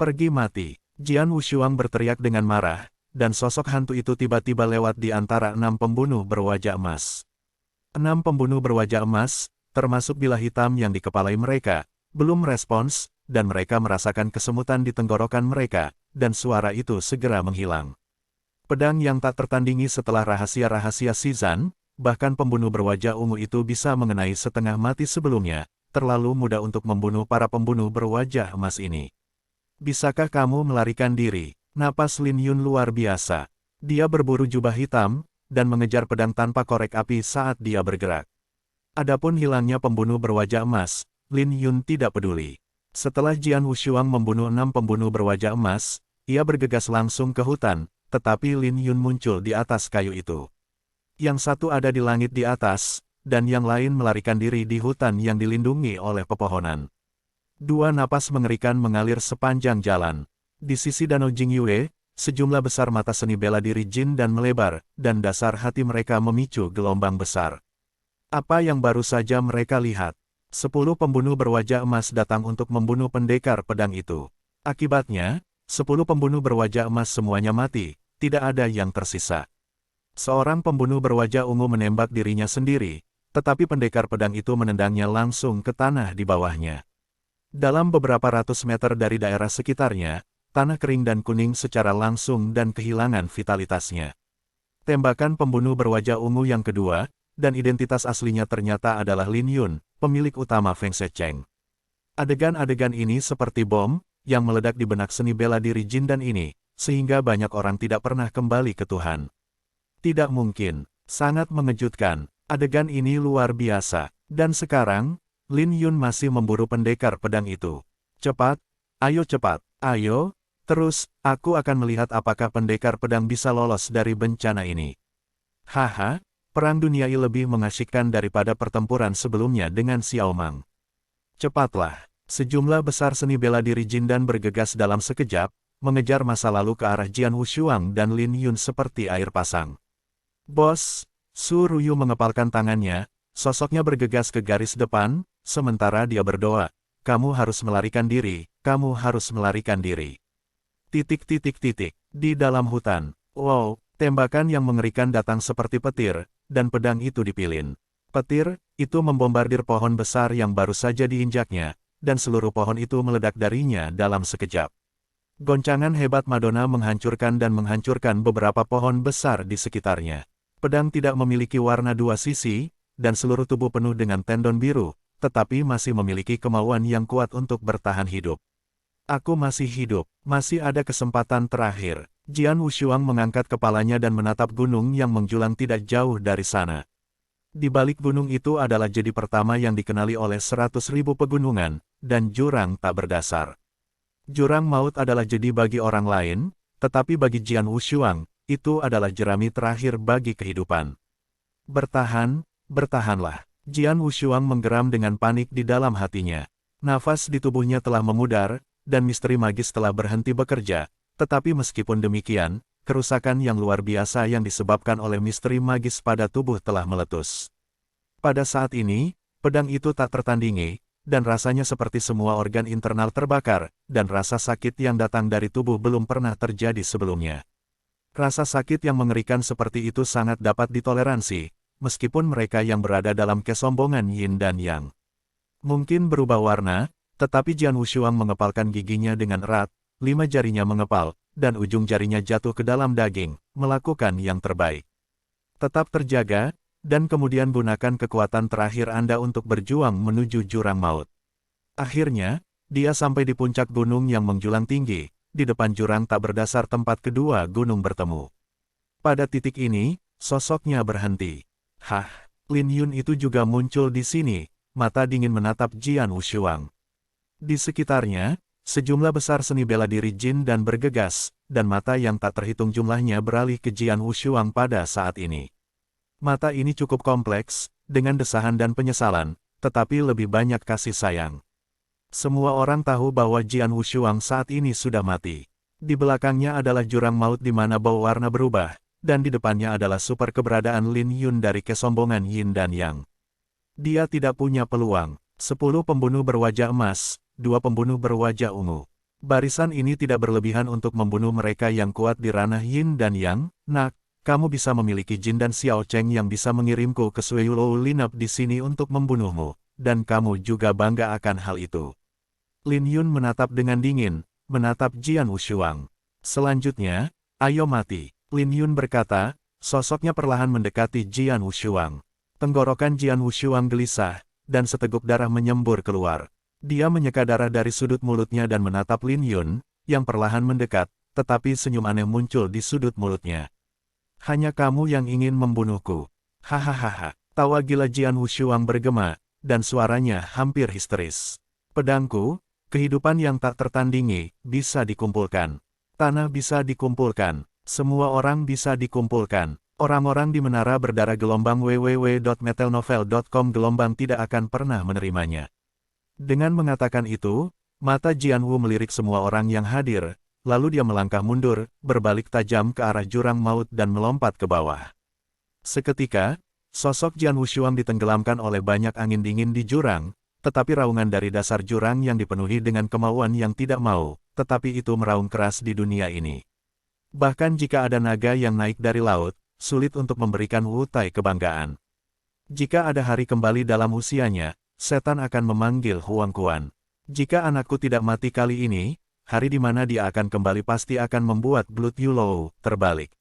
Pergi mati. Jian Wushuang berteriak dengan marah, dan sosok hantu itu tiba-tiba lewat di antara 6 pembunuh berwajah emas. 6 pembunuh berwajah emas, termasuk bilah hitam yang dikepalai mereka, belum respons, dan mereka merasakan kesemutan di tenggorokan mereka, dan suara itu segera menghilang. Pedang yang tak tertandingi setelah rahasia-rahasia Shizan, bahkan pembunuh berwajah ungu itu bisa mengenai setengah mati sebelumnya, terlalu mudah untuk membunuh para pembunuh berwajah emas ini. Bisakah kamu melarikan diri? Napas Lin Yun luar biasa. Dia berburu jubah hitam, dan mengejar pedang tanpa korek api saat dia bergerak. Adapun hilangnya pembunuh berwajah emas, Lin Yun tidak peduli. Setelah Jian Wushuang membunuh 6 pembunuh berwajah emas, ia bergegas langsung ke hutan, tetapi Lin Yun muncul di atas kayu itu. Yang satu ada di langit di atas, dan yang lain melarikan diri di hutan yang dilindungi oleh pepohonan. 2 napas mengerikan mengalir sepanjang jalan. Di sisi danau Jingyue, sejumlah besar mata seni bela diri jin dan melebar, dan dasar hati mereka memicu gelombang besar. Apa yang baru saja mereka lihat? 10 pembunuh berwajah emas datang untuk membunuh pendekar pedang itu. Akibatnya, 10 pembunuh berwajah emas semuanya mati, tidak ada yang tersisa. Seorang pembunuh berwajah ungu menembak dirinya sendiri, tetapi pendekar pedang itu menendangnya langsung ke tanah di bawahnya. Dalam beberapa ratus meter dari daerah sekitarnya, tanah kering dan kuning secara langsung dan kehilangan vitalitasnya. Tembakan pembunuh berwajah ungu yang kedua, dan identitas aslinya ternyata adalah Lin Yun, pemilik utama Feng Shecheng. Adegan-adegan ini seperti bom, yang meledak di benak seni bela diri jin dan ini, sehingga banyak orang tidak pernah kembali ke Tuhan. Tidak mungkin, sangat mengejutkan, adegan ini luar biasa, dan sekarang, Lin Yun masih memburu pendekar pedang itu. Cepat, ayo, terus, aku akan melihat apakah pendekar pedang bisa lolos dari bencana ini. Haha, perang dunia lebih mengasyikkan daripada pertempuran sebelumnya dengan Xiao Mang. Cepatlah, sejumlah besar seni bela diri jin dan bergegas dalam sekejap, mengejar masa lalu ke arah Jian Wushuang dan Lin Yun seperti air pasang. Bos, Su Ruyu mengepalkan tangannya, sosoknya bergegas ke garis depan, sementara dia berdoa, kamu harus melarikan diri, kamu harus melarikan diri. Di dalam hutan, wow, tembakan yang mengerikan datang seperti petir, dan pedang itu dipilin. Petir, itu membombardir pohon besar yang baru saja diinjaknya, dan seluruh pohon itu meledak darinya dalam sekejap. Goncangan hebat Madonna menghancurkan beberapa pohon besar di sekitarnya. Pedang tidak memiliki warna 2 sisi, dan seluruh tubuh penuh dengan tendon biru, tetapi masih memiliki kemauan yang kuat untuk bertahan hidup. Aku masih hidup, masih ada kesempatan terakhir. Jian Wushuang mengangkat kepalanya dan menatap gunung yang menjulang tidak jauh dari sana. Di balik gunung itu adalah jadi pertama yang dikenali oleh 100.000 pegunungan, dan jurang tak berdasar. Jurang maut adalah jadi bagi orang lain, tetapi bagi Jian Wushuang, itu adalah jerami terakhir bagi kehidupan. Bertahan, bertahanlah. Jian Wushuang menggeram dengan panik di dalam hatinya. Nafas di tubuhnya telah memudar, dan misteri magis telah berhenti bekerja, tetapi meskipun demikian, kerusakan yang luar biasa yang disebabkan oleh misteri magis pada tubuh telah meletus. Pada saat ini, pedang itu tak tertandingi, dan rasanya seperti semua organ internal terbakar, dan rasa sakit yang datang dari tubuh belum pernah terjadi sebelumnya. Rasa sakit yang mengerikan seperti itu sangat dapat ditoleransi, meskipun mereka yang berada dalam kesombongan yin dan yang. Mungkin berubah warna, tetapi Jian Wushuang mengepalkan giginya dengan erat, 5 jarinya mengepal, dan ujung jarinya jatuh ke dalam daging, melakukan yang terbaik. Tetap terjaga, dan kemudian gunakan kekuatan terakhir Anda untuk berjuang menuju jurang maut. Akhirnya, dia sampai di puncak gunung yang menjulang tinggi, di depan jurang tak berdasar tempat kedua gunung bertemu. Pada titik ini, sosoknya berhenti. Hah, Lin Yun itu juga muncul di sini, mata dingin menatap Jian Wushuang. Di sekitarnya, sejumlah besar seni bela diri jin dan bergegas, dan mata yang tak terhitung jumlahnya beralih ke Jian Wushuang pada saat ini. Mata ini cukup kompleks, dengan desahan dan penyesalan, tetapi lebih banyak kasih sayang. Semua orang tahu bahwa Jian Wushuang saat ini sudah mati. Di belakangnya adalah jurang maut di mana bau warna berubah, dan di depannya adalah super keberadaan Lin Yun dari kesombongan yin dan yang. Dia tidak punya peluang. 10 pembunuh berwajah emas, 2 pembunuh berwajah ungu. Barisan ini tidak berlebihan untuk membunuh mereka yang kuat di ranah Yin dan Yang. Nak, kamu bisa memiliki Jin dan Xiao Cheng yang bisa mengirimku ke Sueyulou Linap di sini untuk membunuhmu, dan kamu juga bangga akan hal itu. Lin Yun menatap dengan dingin, menatap Jian Wushuang. Selanjutnya, ayo mati. Lin Yun berkata, sosoknya perlahan mendekati Jian Wushuang. Tenggorokan Jian Wushuang gelisah, dan seteguk darah menyembur keluar. Dia menyeka darah dari sudut mulutnya dan menatap Lin Yun, yang perlahan mendekat, tetapi senyum aneh muncul di sudut mulutnya. Hanya kamu yang ingin membunuhku. Hahaha. Tawa gila Jian Wushuang bergema, dan suaranya hampir histeris. Pedangku, kehidupan yang tak tertandingi, bisa dikumpulkan. Tanah bisa dikumpulkan. Semua orang bisa dikumpulkan. Orang-orang di menara berdarah gelombang www.metalnovel.com gelombang tidak akan pernah menerimanya. Dengan mengatakan itu, mata Jian Wu melirik semua orang yang hadir, lalu dia melangkah mundur, berbalik tajam ke arah jurang maut dan melompat ke bawah. Seketika, sosok Jian Wushuang ditenggelamkan oleh banyak angin dingin di jurang, tetapi raungan dari dasar jurang yang dipenuhi dengan kemauan yang tidak mau, tetapi itu meraung keras di dunia ini. Bahkan jika ada naga yang naik dari laut, sulit untuk memberikan Wu Tai kebanggaan. Jika ada hari kembali dalam usianya, setan akan memanggil Huang Quan. Jika anakku tidak mati kali ini, hari di mana dia akan kembali pasti akan membuat Blood Yulou terbalik.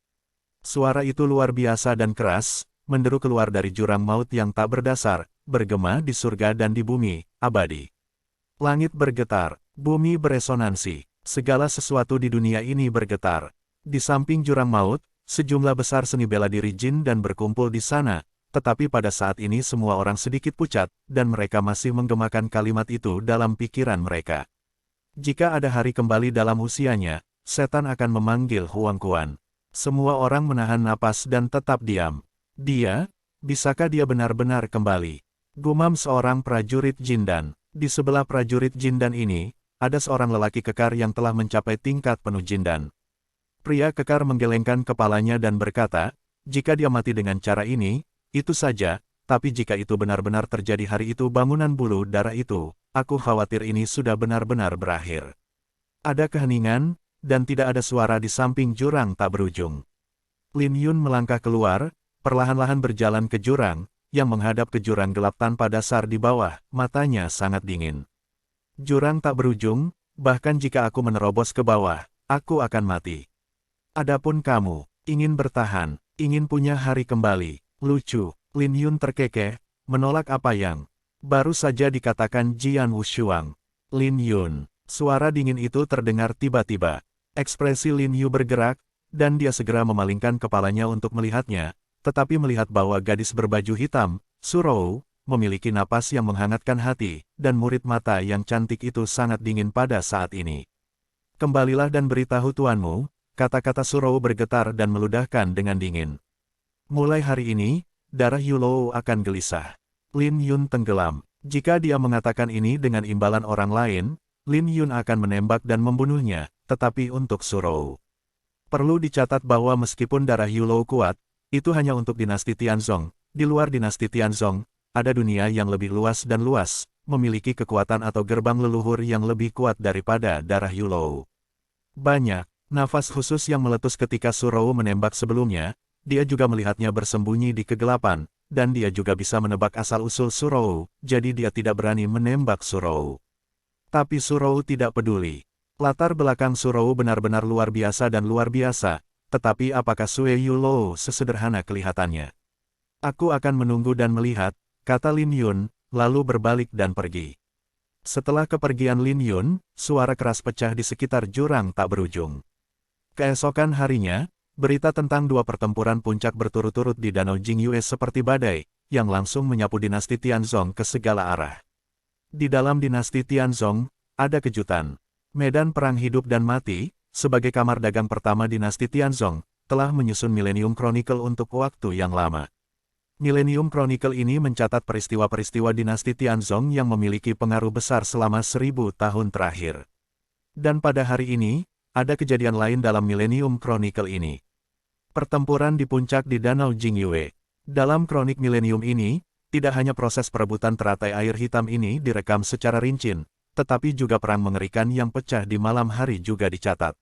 Suara itu luar biasa dan keras, menderu keluar dari jurang maut yang tak berdasar, bergema di surga dan di bumi, abadi. Langit bergetar, bumi beresonansi, segala sesuatu di dunia ini bergetar. Di samping jurang maut, sejumlah besar seni bela diri jin dan berkumpul di sana, tetapi pada saat ini semua orang sedikit pucat, dan mereka masih menggemakan kalimat itu dalam pikiran mereka. Jika ada hari kembali dalam usianya, setan akan memanggil Huang Quan. Semua orang menahan napas dan tetap diam. Bisakah dia benar-benar kembali? Gumam seorang prajurit Jindan. Di sebelah prajurit Jindan ini, ada seorang lelaki kekar yang telah mencapai tingkat penuh Jindan. Pria kekar menggelengkan kepalanya dan berkata, jika dia mati dengan cara ini, itu saja, tapi jika itu benar-benar terjadi hari itu bangunan bulu darah itu, aku khawatir ini sudah benar-benar berakhir. Ada keheningan, dan tidak ada suara di samping jurang tak berujung. Lin Yun melangkah keluar, perlahan-lahan berjalan ke jurang, yang menghadap ke jurang gelap tanpa dasar di bawah, matanya sangat dingin. Jurang tak berujung, bahkan jika aku menerobos ke bawah, aku akan mati. Adapun kamu, ingin bertahan, ingin punya hari kembali. Lucu, Lin Yun terkekeh, menolak apa yang baru saja dikatakan Jian Wushuang. Lin Yun, suara dingin itu terdengar tiba-tiba. Ekspresi Lin Yu bergerak, dan dia segera memalingkan kepalanya untuk melihatnya, tetapi melihat bahwa gadis berbaju hitam, Surou, memiliki napas yang menghangatkan hati, dan murid mata yang cantik itu sangat dingin pada saat ini. Kembalilah dan beritahu tuanmu, kata-kata Surou bergetar dan meludahkan dengan dingin. Mulai hari ini, darah Yulou akan gelisah. Lin Yun tenggelam. Jika dia mengatakan ini dengan imbalan orang lain, Lin Yun akan menembak dan membunuhnya, tetapi untuk Surou. Perlu dicatat bahwa meskipun darah Yulou kuat, itu hanya untuk dinasti Tianzong. Di luar dinasti Tianzong, ada dunia yang lebih luas dan luas, memiliki kekuatan atau gerbang leluhur yang lebih kuat daripada darah Yulou. Banyak nafas khusus yang meletus ketika Surou menembak sebelumnya. Dia juga melihatnya bersembunyi di kegelapan, dan dia juga bisa menebak asal-usul Surou, jadi dia tidak berani menembak Surou. Tapi Surou tidak peduli. Latar belakang Surou benar-benar luar biasa dan luar biasa, tetapi apakah Sue Yulou sesederhana kelihatannya? Aku akan menunggu dan melihat, kata Lin Yun, lalu berbalik dan pergi. Setelah kepergian Lin Yun, suara keras pecah di sekitar jurang tak berujung. Keesokan harinya, berita tentang dua pertempuran puncak berturut-turut di Danau Jingyue seperti badai, yang langsung menyapu dinasti Tianzong ke segala arah. Di dalam dinasti Tianzong, ada kejutan. Medan perang hidup dan mati, sebagai kamar dagang pertama dinasti Tianzong, telah menyusun Millennium Chronicle untuk waktu yang lama. Millennium Chronicle ini mencatat peristiwa-peristiwa dinasti Tianzong yang memiliki pengaruh besar selama 1000 tahun terakhir. Dan pada hari ini, ada kejadian lain dalam Millennium Chronicle ini. Pertempuran di puncak di Danau Jingyue. Dalam kronik Millennium ini, tidak hanya proses perebutan teratai air hitam ini direkam secara rinci, tetapi juga perang mengerikan yang pecah di malam hari juga dicatat.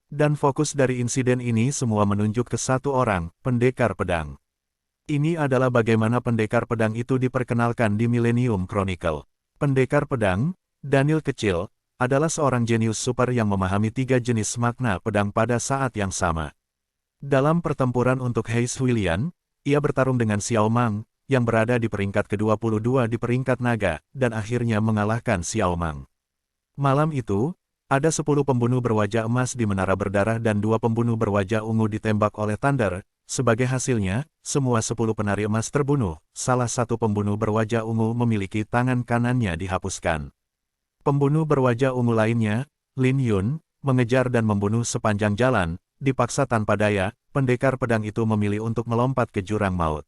Dan fokus dari insiden ini semua menunjuk ke satu orang, pendekar pedang. Ini adalah bagaimana pendekar pedang itu diperkenalkan di Millennium Chronicle. Pendekar pedang, Daniel kecil, adalah seorang jenius super yang memahami 3 jenis makna pedang pada saat yang sama. Dalam pertempuran untuk Heis Huilian, ia bertarung dengan Xiao Mang, yang berada di peringkat ke-22 di peringkat naga, dan akhirnya mengalahkan Xiao Mang. Malam itu, ada 10 pembunuh berwajah emas di Menara Berdarah dan 2 pembunuh berwajah ungu ditembak oleh Thunder. Sebagai hasilnya, semua 10 penari emas terbunuh. Salah satu pembunuh berwajah ungu memiliki tangan kanannya dihapuskan. Pembunuh berwajah ungu lainnya, Lin Yun, mengejar dan membunuh sepanjang jalan. Dipaksa tanpa daya, pendekar pedang itu memilih untuk melompat ke jurang maut.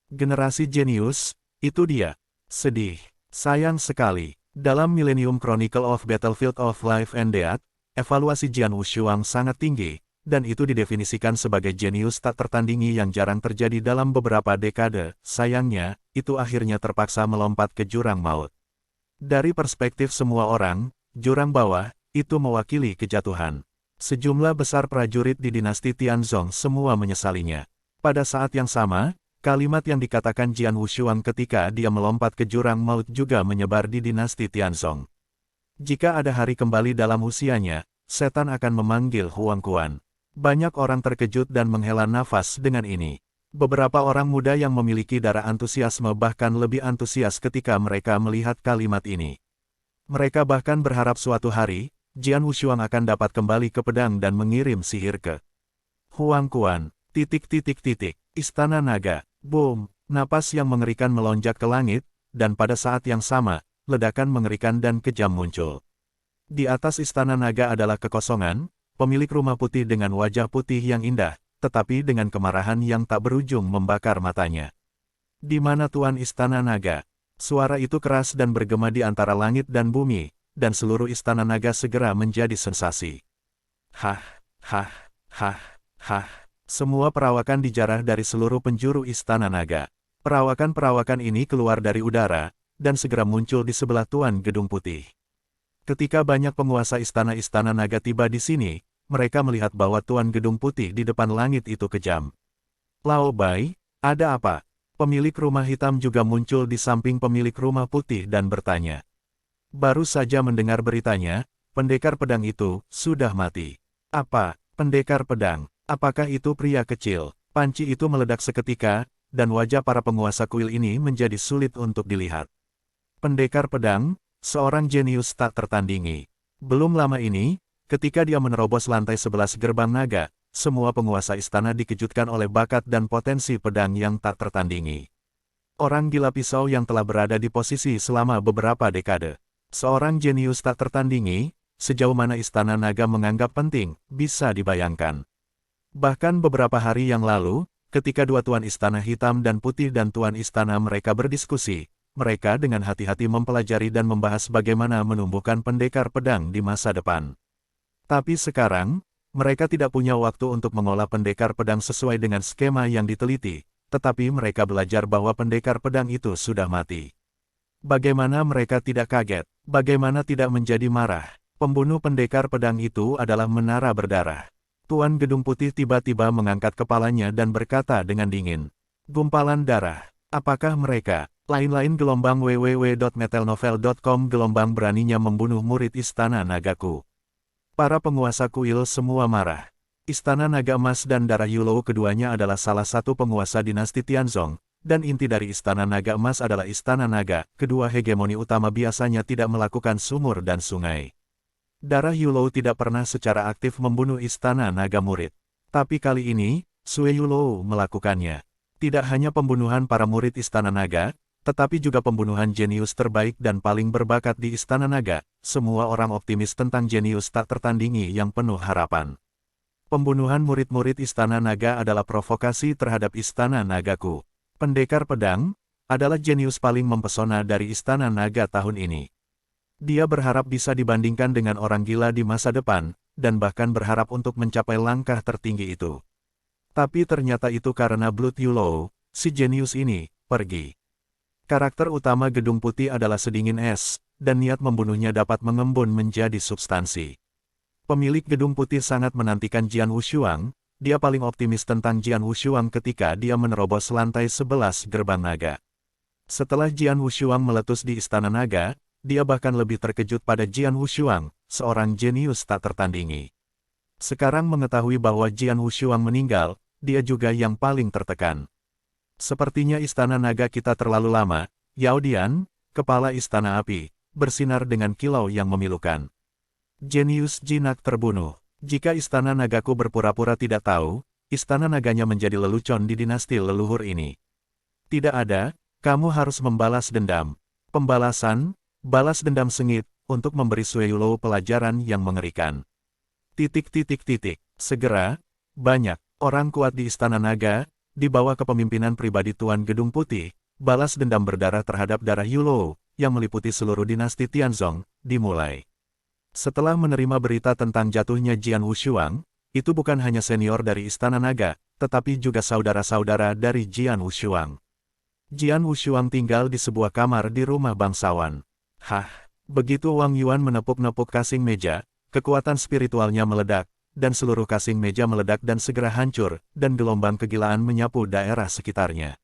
Generasi jenius, itu dia. Sedih. Sayang sekali. Dalam Millennium Chronicle of Battlefield of Life and Death, evaluasi Jian Wushuang sangat tinggi, dan itu didefinisikan sebagai jenius tak tertandingi yang jarang terjadi dalam beberapa dekade. Sayangnya, itu akhirnya terpaksa melompat ke jurang maut. Dari perspektif semua orang, jurang bawah, itu mewakili kejatuhan. Sejumlah besar prajurit di dinasti Tianzong semua menyesalinya. Pada saat yang sama, kalimat yang dikatakan Jian Wushuang ketika dia melompat ke jurang maut juga menyebar di dinasti Tianzong. Jika ada hari kembali dalam usianya, setan akan memanggil Huang Quan. Banyak orang terkejut dan menghela nafas dengan ini. Beberapa orang muda yang memiliki darah antusiasme bahkan lebih antusias ketika mereka melihat kalimat ini. Mereka bahkan berharap suatu hari, Jian Wushuang akan dapat kembali ke pedang dan mengirim sihir ke Huang Quan. Istana Naga. Boom! Napas yang mengerikan melonjak ke langit, dan pada saat yang sama, ledakan mengerikan dan kejam muncul. Di atas Istana Naga adalah kekosongan, pemilik rumah putih dengan wajah putih yang indah, tetapi dengan kemarahan yang tak berujung membakar matanya. Di mana Tuan Istana Naga? Suara itu keras dan bergema di antara langit dan bumi, dan seluruh Istana Naga segera menjadi sensasi. Hah, hah, hah, hah. Semua perawakan dijarah dari seluruh penjuru Istana Naga. Perawakan-perawakan ini keluar dari udara, dan segera muncul di sebelah Tuan Gedung Putih. Ketika banyak penguasa istana-istana naga tiba di sini, mereka melihat bahwa Tuan Gedung Putih di depan langit itu kejam. Lao Bai, ada apa? Pemilik rumah hitam juga muncul di samping pemilik rumah putih dan bertanya. Baru saja mendengar beritanya, pendekar pedang itu sudah mati. Apa, pendekar pedang? Apakah itu pria kecil? Panci itu meledak seketika, dan wajah para penguasa kuil ini menjadi sulit untuk dilihat. Pendekar pedang, seorang jenius tak tertandingi. Belum lama ini, ketika dia menerobos lantai 11 gerbang naga, semua penguasa istana dikejutkan oleh bakat dan potensi pedang yang tak tertandingi. Orang gila pisau yang telah berada di posisi selama beberapa dekade. Seorang jenius tak tertandingi, sejauh mana istana naga menganggap penting, bisa dibayangkan. Bahkan beberapa hari yang lalu, ketika dua tuan istana hitam dan putih dan tuan istana mereka berdiskusi, mereka dengan hati-hati mempelajari dan membahas bagaimana menumbuhkan pendekar pedang di masa depan. Tapi sekarang, mereka tidak punya waktu untuk mengolah pendekar pedang sesuai dengan skema yang diteliti, tetapi mereka belajar bahwa pendekar pedang itu sudah mati. Bagaimana mereka tidak kaget? Bagaimana tidak menjadi marah? Pembunuh pendekar pedang itu adalah Menara Berdarah. Tuan Gedung Putih tiba-tiba mengangkat kepalanya dan berkata dengan dingin. Gumpalan darah. Apakah mereka? Lain-lain gelombang www.metalnovel.com gelombang beraninya membunuh murid Istana Nagaku. Para penguasa kuil semua marah. Istana Naga Emas dan Darah Yulou keduanya adalah salah satu penguasa dinasti Tianzong, dan inti dari Istana Naga Emas adalah Istana Naga. Kedua hegemoni utama biasanya tidak melakukan sumur dan sungai. Darah Yulou tidak pernah secara aktif membunuh Istana Naga Murid. Tapi kali ini, Sue Yulou melakukannya. Tidak hanya pembunuhan para murid Istana Naga, tetapi juga pembunuhan jenius terbaik dan paling berbakat di Istana Naga. Semua orang optimis tentang jenius tak tertandingi yang penuh harapan. Pembunuhan murid-murid Istana Naga adalah provokasi terhadap Istana Nagaku. Pendekar pedang adalah jenius paling mempesona dari Istana Naga tahun ini. Dia berharap bisa dibandingkan dengan orang gila di masa depan, dan bahkan berharap untuk mencapai langkah tertinggi itu. Tapi ternyata itu karena Blood Yulou, si jenius ini, pergi. Karakter utama Gedung Putih adalah sedingin es, dan niat membunuhnya dapat mengembun menjadi substansi. Pemilik Gedung Putih sangat menantikan Jian Wushuang, dia paling optimis tentang Jian Wushuang ketika dia menerobos lantai 11 gerbang naga. Setelah Jian Wushuang meletus di Istana Naga, dia bahkan lebih terkejut pada Jian Wushuang, seorang jenius tak tertandingi. Sekarang mengetahui bahwa Jian Wushuang meninggal, dia juga yang paling tertekan. Sepertinya Istana Naga kita terlalu lama, Yao Dian, kepala Istana Api, bersinar dengan kilau yang memilukan. Jenius jinak terbunuh. Jika Istana Nagaku berpura-pura tidak tahu, Istana Naganya menjadi lelucon di dinasti leluhur ini. Tidak ada, kamu harus membalas dendam. Pembalasan, balas dendam sengit, untuk memberi Sui Yulou pelajaran yang mengerikan. Segera, banyak orang kuat di Istana Naga, di bawah kepemimpinan pribadi Tuan Gedung Putih, balas dendam berdarah terhadap darah Yulou, yang meliputi seluruh dinasti Tianzong, dimulai. Setelah menerima berita tentang jatuhnya Jian Wushuang, itu bukan hanya senior dari Istana Naga, tetapi juga saudara-saudara dari Jian Wushuang. Jian Wushuang tinggal di sebuah kamar di rumah bangsawan. Begitu Wang Yuan menepuk-nepuk kasing meja, kekuatan spiritualnya meledak, dan seluruh kasing meja meledak dan segera hancur, dan gelombang kegilaan menyapu daerah sekitarnya.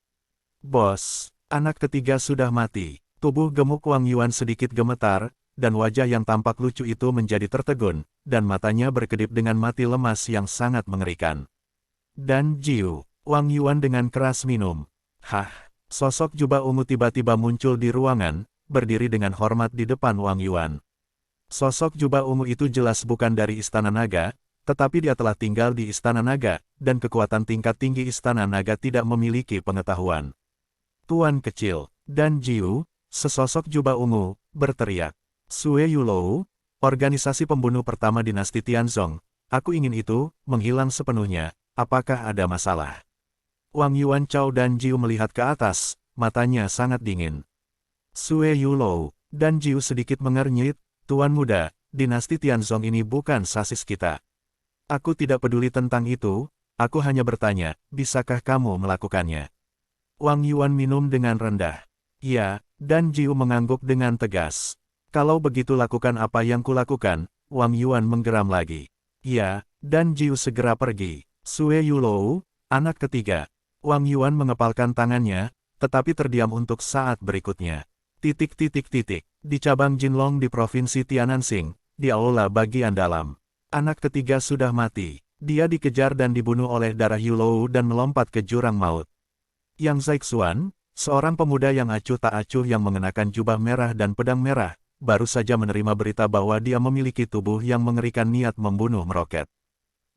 Bos, anak ketiga sudah mati. Tubuh gemuk Wang Yuan sedikit gemetar, dan wajah yang tampak lucu itu menjadi tertegun, dan matanya berkedip dengan mati lemas yang sangat mengerikan. Dan Jiu, Wang Yuan dengan keras minum. Sosok jubah ungu tiba-tiba muncul di ruangan, berdiri dengan hormat di depan Wang Yuan. Sosok jubah ungu itu jelas bukan dari Istana Naga, tetapi dia telah tinggal di Istana Naga, dan kekuatan tingkat tinggi Istana Naga tidak memiliki pengetahuan. Tuan kecil, dan Jiu, sesosok jubah ungu, berteriak. Sui Yulou, organisasi pembunuh pertama dinasti Tianzong, aku ingin itu menghilang sepenuhnya, apakah ada masalah? Wang Yuan, Cao dan Jiu melihat ke atas, matanya sangat dingin. Sui Yulou dan Jiu sedikit mengernyit, Tuan muda, dinasti Tianzong ini bukan sasis kita. Aku tidak peduli tentang itu, aku hanya bertanya, bisakah kamu melakukannya? Wang Yuan minum dengan rendah. Ya, dan Jiu mengangguk dengan tegas. Kalau begitu lakukan apa yang kulakukan, Wang Yuan menggeram lagi. Ya, dan Jiu segera pergi. Sui Yulou, anak ketiga. Wang Yuan mengepalkan tangannya, tetapi terdiam untuk saat berikutnya. Di cabang Jinlong di Provinsi Tiananxing, di aula bagian dalam. Anak ketiga sudah mati. Dia dikejar dan dibunuh oleh darah Yulou dan melompat ke jurang maut. Yang Zaixuan, seorang pemuda yang acuh tak acuh yang mengenakan jubah merah dan pedang merah, baru saja menerima berita bahwa dia memiliki tubuh yang mengerikan niat membunuh meroket.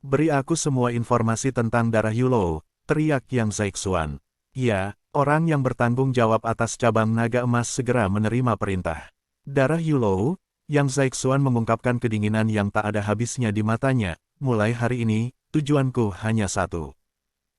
Beri aku semua informasi tentang darah Yulou, teriak Yang Zaixuan. Ya, orang yang bertanggung jawab atas cabang naga emas segera menerima perintah. Darah Yulou, Yang Zaixuan mengungkapkan kedinginan yang tak ada habisnya di matanya, mulai hari ini, tujuanku hanya satu.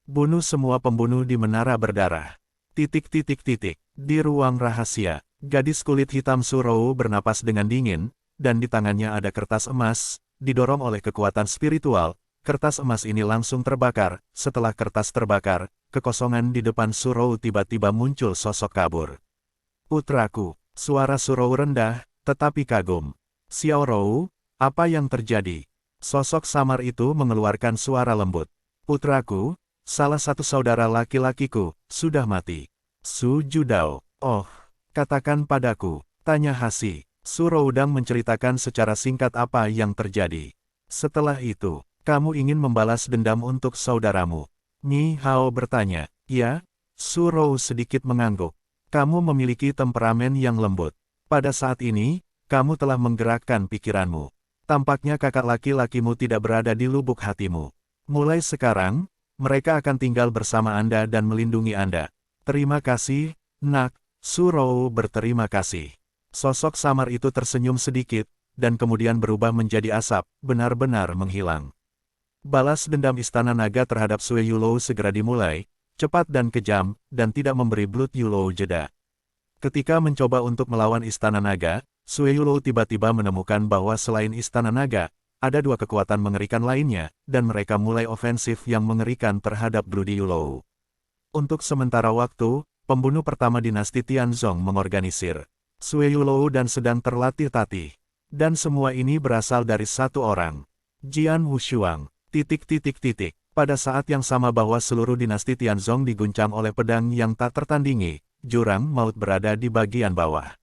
Bunuh semua pembunuh di menara berdarah. Di ruang rahasia. Gadis kulit hitam Surou bernapas dengan dingin, dan di tangannya ada kertas emas, didorong oleh kekuatan spiritual, kertas emas ini langsung terbakar. Setelah kertas terbakar, kekosongan di depan Surou tiba-tiba muncul sosok kabur. Putraku, suara Surou rendah, tetapi kagum. Xiao Rou, apa yang terjadi? Sosok samar itu mengeluarkan suara lembut. Putraku, salah satu saudara laki-lakiku, sudah mati. Su Judao, oh. Katakan padaku, tanya Hasi. Suroudang menceritakan secara singkat apa yang terjadi. Setelah itu, kamu ingin membalas dendam untuk saudaramu. Ni Hao bertanya. Ya, Surou sedikit mengangguk. Kamu memiliki temperamen yang lembut. Pada saat ini, kamu telah menggerakkan pikiranmu. Tampaknya kakak laki-lakimu tidak berada di lubuk hatimu. Mulai sekarang, mereka akan tinggal bersama Anda dan melindungi Anda. Terima kasih, Nak. Surou berterima kasih. Sosok samar itu tersenyum sedikit, dan kemudian berubah menjadi asap, benar-benar menghilang. Balas dendam Istana Naga terhadap Sui Yulou segera dimulai, cepat dan kejam, dan tidak memberi Blood Yulou jeda. Ketika mencoba untuk melawan Istana Naga, Sui Yulou tiba-tiba menemukan bahwa selain Istana Naga, ada dua kekuatan mengerikan lainnya, dan mereka mulai ofensif yang mengerikan terhadap Blood Yulou. Untuk sementara waktu, pembunuh pertama dinasti Tianzong mengorganisir Sui Yulou dan sedang terlatih-tatih. Dan semua ini berasal dari satu orang. Jian Wushuang. Pada saat yang sama bahwa seluruh dinasti Tianzong diguncang oleh pedang yang tak tertandingi, jurang maut berada di bagian bawah.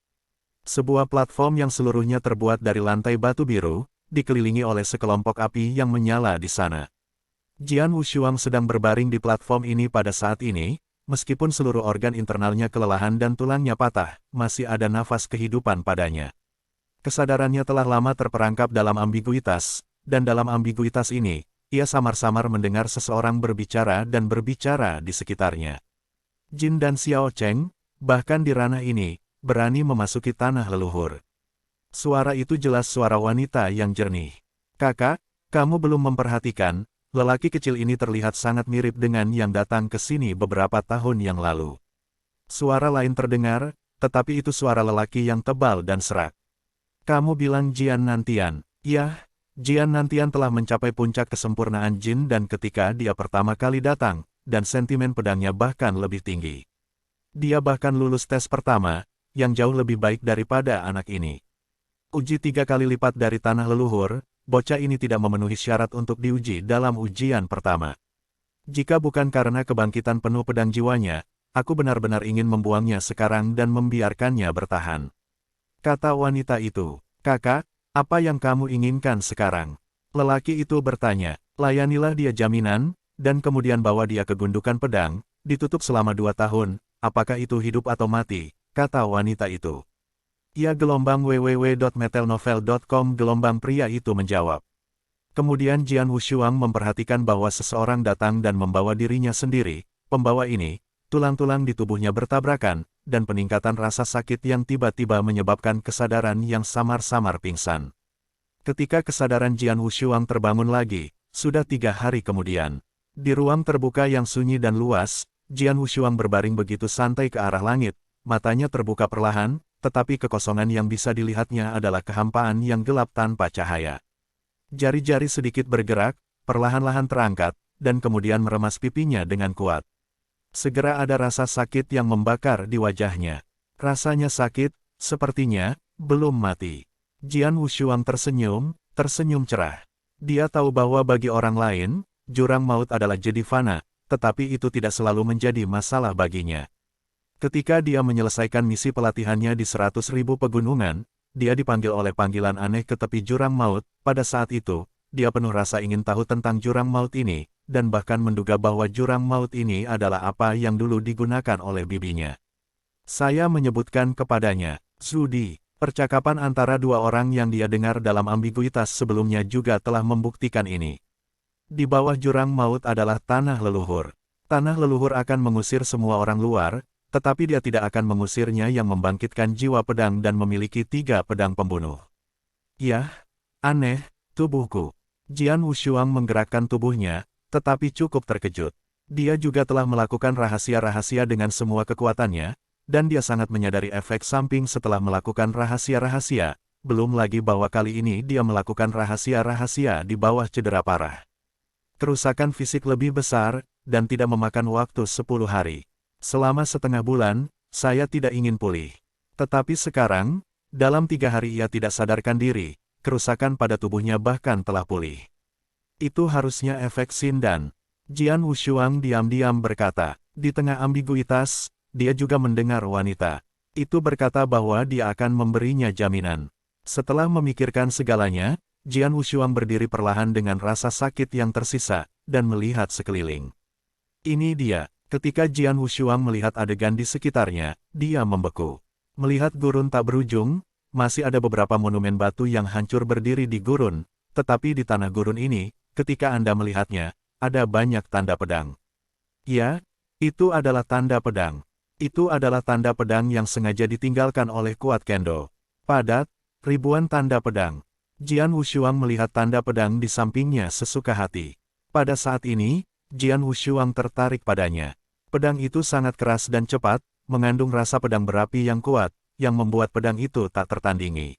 Sebuah platform yang seluruhnya terbuat dari lantai batu biru, dikelilingi oleh sekelompok api yang menyala di sana. Jian Wushuang sedang berbaring di platform ini pada saat ini, meskipun seluruh organ internalnya kelelahan dan tulangnya patah, masih ada nafas kehidupan padanya. Kesadarannya telah lama terperangkap dalam ambiguitas, dan dalam ambiguitas ini, ia samar-samar mendengar seseorang berbicara dan berbicara di sekitarnya. Jin dan Xiao Cheng, bahkan di ranah ini, berani memasuki tanah leluhur. Suara itu jelas suara wanita yang jernih. Kakak, kamu belum memperhatikan, lelaki kecil ini terlihat sangat mirip dengan yang datang ke sini beberapa tahun yang lalu. Suara lain terdengar, tetapi itu suara lelaki yang tebal dan serak. Kamu bilang Jian Nantian. Yah, Jian Nantian telah mencapai puncak kesempurnaan Jin dan ketika dia pertama kali datang, dan sentimen pedangnya bahkan lebih tinggi. Dia bahkan lulus tes pertama, yang jauh lebih baik daripada anak ini. Uji 3 kali lipat dari tanah leluhur, bocah ini tidak memenuhi syarat untuk diuji dalam ujian pertama. Jika bukan karena kebangkitan penuh pedang jiwanya, aku benar-benar ingin membuangnya sekarang dan membiarkannya bertahan. Kata wanita itu, kakak, apa yang kamu inginkan sekarang? Lelaki itu bertanya, layanilah dia jaminan, dan kemudian bawa dia ke gundukan pedang, ditutup selama 2 tahun, apakah itu hidup atau mati, kata wanita itu. Ya gelombang www.metelnovel.com gelombang pria itu menjawab. Kemudian Jian Wushuang memperhatikan bahwa seseorang datang dan membawa dirinya sendiri, pembawa ini, tulang-tulang di tubuhnya bertabrakan, dan peningkatan rasa sakit yang tiba-tiba menyebabkan kesadaran yang samar-samar pingsan. Ketika kesadaran Jian Wushuang terbangun lagi, sudah 3 hari kemudian. Di ruang terbuka yang sunyi dan luas, Jian Wushuang berbaring begitu santai ke arah langit, matanya terbuka perlahan, tetapi kekosongan yang bisa dilihatnya adalah kehampaan yang gelap tanpa cahaya. Jari-jari sedikit bergerak, perlahan-lahan terangkat, dan kemudian meremas pipinya dengan kuat. Segera ada rasa sakit yang membakar di wajahnya. Rasanya sakit, sepertinya, belum mati. Jian Wushuang tersenyum cerah. Dia tahu bahwa bagi orang lain, jurang maut adalah jadi fana, tetapi itu tidak selalu menjadi masalah baginya. Ketika dia menyelesaikan misi pelatihannya di 100.000 pegunungan, dia dipanggil oleh panggilan aneh ke tepi jurang maut. Pada saat itu, dia penuh rasa ingin tahu tentang jurang maut ini, dan bahkan menduga bahwa jurang maut ini adalah apa yang dulu digunakan oleh bibinya. Saya menyebutkan kepadanya, Zudi, percakapan antara 2 orang yang dia dengar dalam ambiguitas sebelumnya juga telah membuktikan ini. Di bawah jurang maut adalah tanah leluhur. Tanah leluhur akan mengusir semua orang luar, tetapi dia tidak akan mengusirnya yang membangkitkan jiwa pedang dan memiliki 3 pedang pembunuh. Yah, aneh, tubuhku. Jian Wushuang menggerakkan tubuhnya, tetapi cukup terkejut. Dia juga telah melakukan rahasia-rahasia dengan semua kekuatannya, dan dia sangat menyadari efek samping setelah melakukan rahasia-rahasia, belum lagi bahwa kali ini dia melakukan rahasia-rahasia di bawah cedera parah. Kerusakan fisik lebih besar, dan tidak memakan waktu 10 hari. Selama setengah bulan, saya tidak ingin pulih. Tetapi sekarang, dalam 3 hari ia tidak sadarkan diri, kerusakan pada tubuhnya bahkan telah pulih. Itu harusnya efek Sindan. Jian Wushuang diam-diam berkata, di tengah ambiguitas, dia juga mendengar wanita itu berkata bahwa dia akan memberinya jaminan. Setelah memikirkan segalanya, Jian Wushuang berdiri perlahan dengan rasa sakit yang tersisa, dan melihat sekeliling. Ini dia. Ketika Jian Wushuang melihat adegan di sekitarnya, dia membeku. Melihat gurun tak berujung, masih ada beberapa monumen batu yang hancur berdiri di gurun, tetapi di tanah gurun ini, ketika Anda melihatnya, ada banyak tanda pedang. Ya, itu adalah tanda pedang. Itu adalah tanda pedang yang sengaja ditinggalkan oleh Kuat Kendo. Padat, ribuan tanda pedang. Jian Wushuang melihat tanda pedang di sampingnya sesuka hati. Pada saat ini, Jian Wushuang tertarik padanya. Pedang itu sangat keras dan cepat, mengandung rasa pedang berapi yang kuat, yang membuat pedang itu tak tertandingi.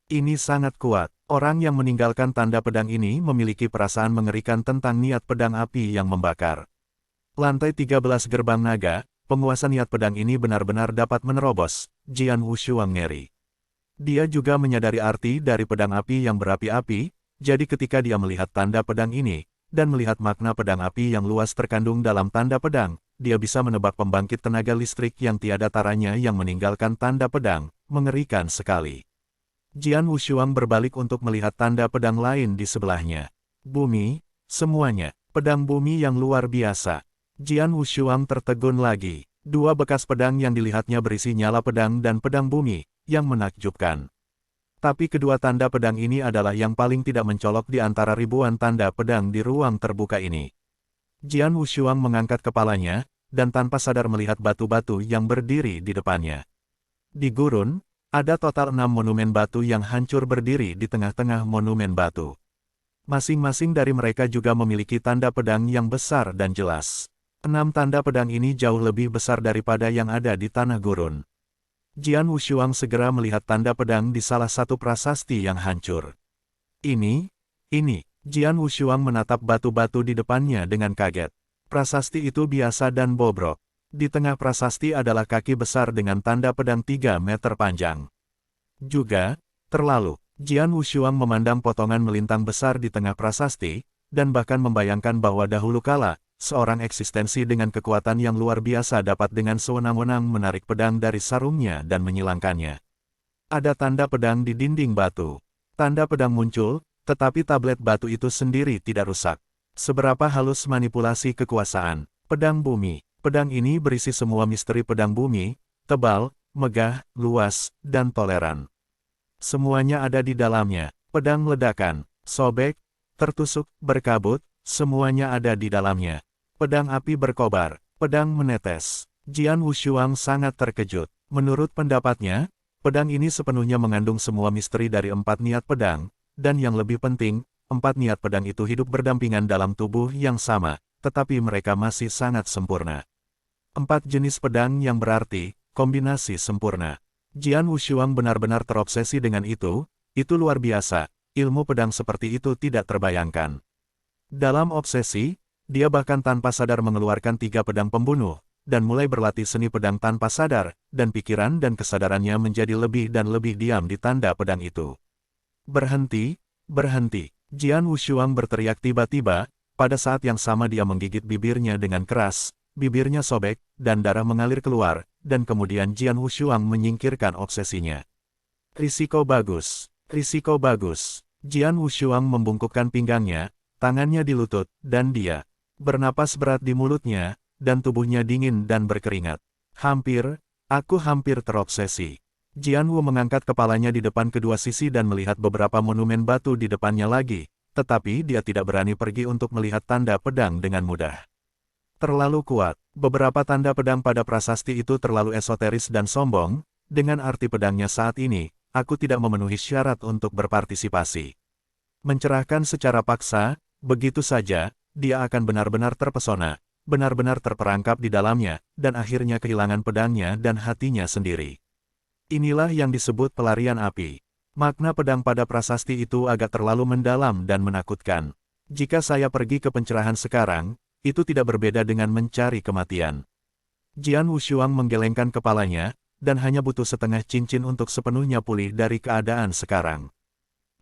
Ini sangat kuat. Orang yang meninggalkan tanda pedang ini memiliki perasaan mengerikan tentang niat pedang api yang membakar. Lantai 13 gerbang naga, penguasa niat pedang ini benar-benar dapat menerobos. Jian Wushuang ngeri. Dia juga menyadari arti dari pedang api yang berapi-api, jadi ketika dia melihat tanda pedang ini, dan melihat makna pedang api yang luas terkandung dalam tanda pedang, dia bisa menebak pembangkit tenaga listrik yang tiada taranya yang meninggalkan tanda pedang, mengerikan sekali. Jian Wushuang berbalik untuk melihat tanda pedang lain di sebelahnya. Bumi, semuanya, pedang bumi yang luar biasa. Jian Wushuang tertegun lagi. Dua bekas pedang yang dilihatnya berisi nyala pedang dan pedang bumi, yang menakjubkan. Tapi kedua tanda pedang ini adalah yang paling tidak mencolok di antara ribuan tanda pedang di ruang terbuka ini. Jian Wushuang mengangkat kepalanya, dan tanpa sadar melihat batu-batu yang berdiri di depannya. Di gurun, ada total 6 monumen batu yang hancur berdiri di tengah-tengah monumen batu. Masing-masing dari mereka juga memiliki tanda pedang yang besar dan jelas. 6 tanda pedang ini jauh lebih besar daripada yang ada di tanah gurun. Jian Wushuang segera melihat tanda pedang di salah satu prasasti yang hancur. Ini, Jian Wushuang menatap batu-batu di depannya dengan kaget. Prasasti itu biasa dan bobrok. Di tengah prasasti adalah kaki besar dengan tanda pedang 3 meter panjang. Juga, terlalu, Jian Wushuang memandang potongan melintang besar di tengah prasasti, dan bahkan membayangkan bahwa dahulu kala, seorang eksistensi dengan kekuatan yang luar biasa dapat dengan sewenang-wenang menarik pedang dari sarungnya dan menyilangkannya. Ada tanda pedang di dinding batu. Tanda pedang muncul, tetapi tablet batu itu sendiri tidak rusak. Seberapa halus manipulasi kekuasaan. Pedang bumi. Pedang ini berisi semua misteri pedang bumi, tebal, megah, luas, dan toleran. Semuanya ada di dalamnya. Pedang ledakan, sobek, tertusuk, berkabut, semuanya ada di dalamnya. Pedang api berkobar, pedang menetes. Jian Wushuang sangat terkejut. Menurut pendapatnya, pedang ini sepenuhnya mengandung semua misteri dari 4 niat pedang, dan yang lebih penting, 4 niat pedang itu hidup berdampingan dalam tubuh yang sama, tetapi mereka masih sangat sempurna. 4 jenis pedang yang berarti, kombinasi sempurna. Jian Wushuang benar-benar terobsesi dengan itu luar biasa, ilmu pedang seperti itu tidak terbayangkan. Dalam obsesi, dia bahkan tanpa sadar mengeluarkan 3 pedang pembunuh, dan mulai berlatih seni pedang tanpa sadar, dan pikiran dan kesadarannya menjadi lebih dan lebih diam di tanda pedang itu. Berhenti, berhenti. Jian Wushuang berteriak tiba-tiba, pada saat yang sama dia menggigit bibirnya dengan keras. Bibirnya sobek, dan darah mengalir keluar, dan kemudian Jian Wushuang menyingkirkan obsesinya. Risiko bagus, risiko bagus. Jian Wushuang membungkukkan pinggangnya, tangannya di lutut, dan dia bernapas berat di mulutnya, dan tubuhnya dingin dan berkeringat. Aku hampir terobsesi. Jian Wu mengangkat kepalanya di depan kedua sisi dan melihat beberapa monumen batu di depannya lagi, tetapi dia tidak berani pergi untuk melihat tanda pedang dengan mudah. Terlalu kuat. Beberapa tanda pedang pada prasasti itu terlalu esoteris dan sombong, dengan arti pedangnya saat ini, aku tidak memenuhi syarat untuk berpartisipasi. Mencerahkan secara paksa, begitu saja, dia akan benar-benar terpesona, benar-benar terperangkap di dalamnya, dan akhirnya kehilangan pedangnya dan hatinya sendiri. Inilah yang disebut pelarian api. Makna pedang pada prasasti itu agak terlalu mendalam dan menakutkan. Jika saya pergi ke pencerahan sekarang, itu tidak berbeda dengan mencari kematian. Jian Wushuang menggelengkan kepalanya, dan hanya butuh setengah cincin untuk sepenuhnya pulih dari keadaan sekarang.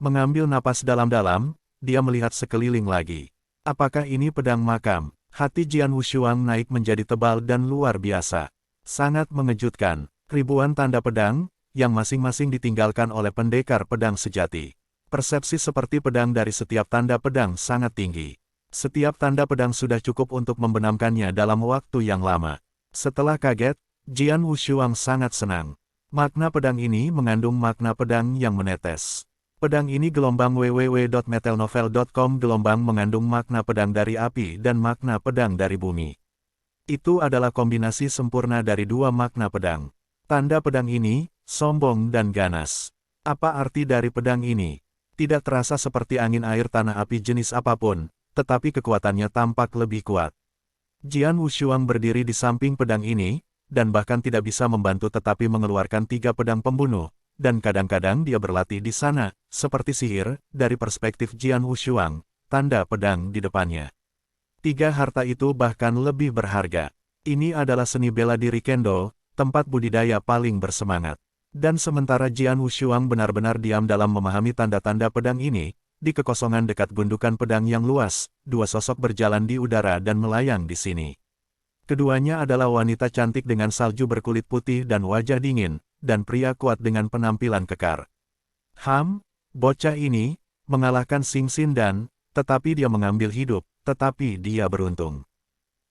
Mengambil napas dalam-dalam, dia melihat sekeliling lagi. Apakah ini pedang makam? Hati Jian Wushuang naik menjadi tebal dan luar biasa. Sangat mengejutkan, ribuan tanda pedang, yang masing-masing ditinggalkan oleh pendekar pedang sejati. Persepsi seperti pedang dari setiap tanda pedang sangat tinggi. Setiap tanda pedang sudah cukup untuk membenamkannya dalam waktu yang lama. Setelah kaget, Jian Wushuang sangat senang. Makna pedang ini mengandung makna pedang yang menetes. Pedang ini gelombang www.metalnovel.com gelombang mengandung makna pedang dari api dan makna pedang dari bumi. Itu adalah kombinasi sempurna dari 2 makna pedang. Tanda pedang ini, sombong dan ganas. Apa arti dari pedang ini? Tidak terasa seperti angin air tanah api jenis apapun, tetapi kekuatannya tampak lebih kuat. Jian Wushuang berdiri di samping pedang ini, dan bahkan tidak bisa membantu tetapi mengeluarkan 3 pedang pembunuh, dan kadang-kadang dia berlatih di sana, seperti sihir, dari perspektif Jian Wushuang, tanda pedang di depannya. 3 harta itu bahkan lebih berharga. Ini adalah seni bela diri Kendo, tempat budidaya paling bersemangat. Dan sementara Jian Wushuang benar-benar diam dalam memahami tanda-tanda pedang ini, di kekosongan dekat gundukan pedang yang luas, dua sosok berjalan di udara dan melayang di sini. Keduanya adalah wanita cantik dengan salju berkulit putih dan wajah dingin, dan pria kuat dengan penampilan kekar. Bocah ini mengalahkan Xing Xin dan, tetapi dia mengambil hidup, tetapi dia beruntung.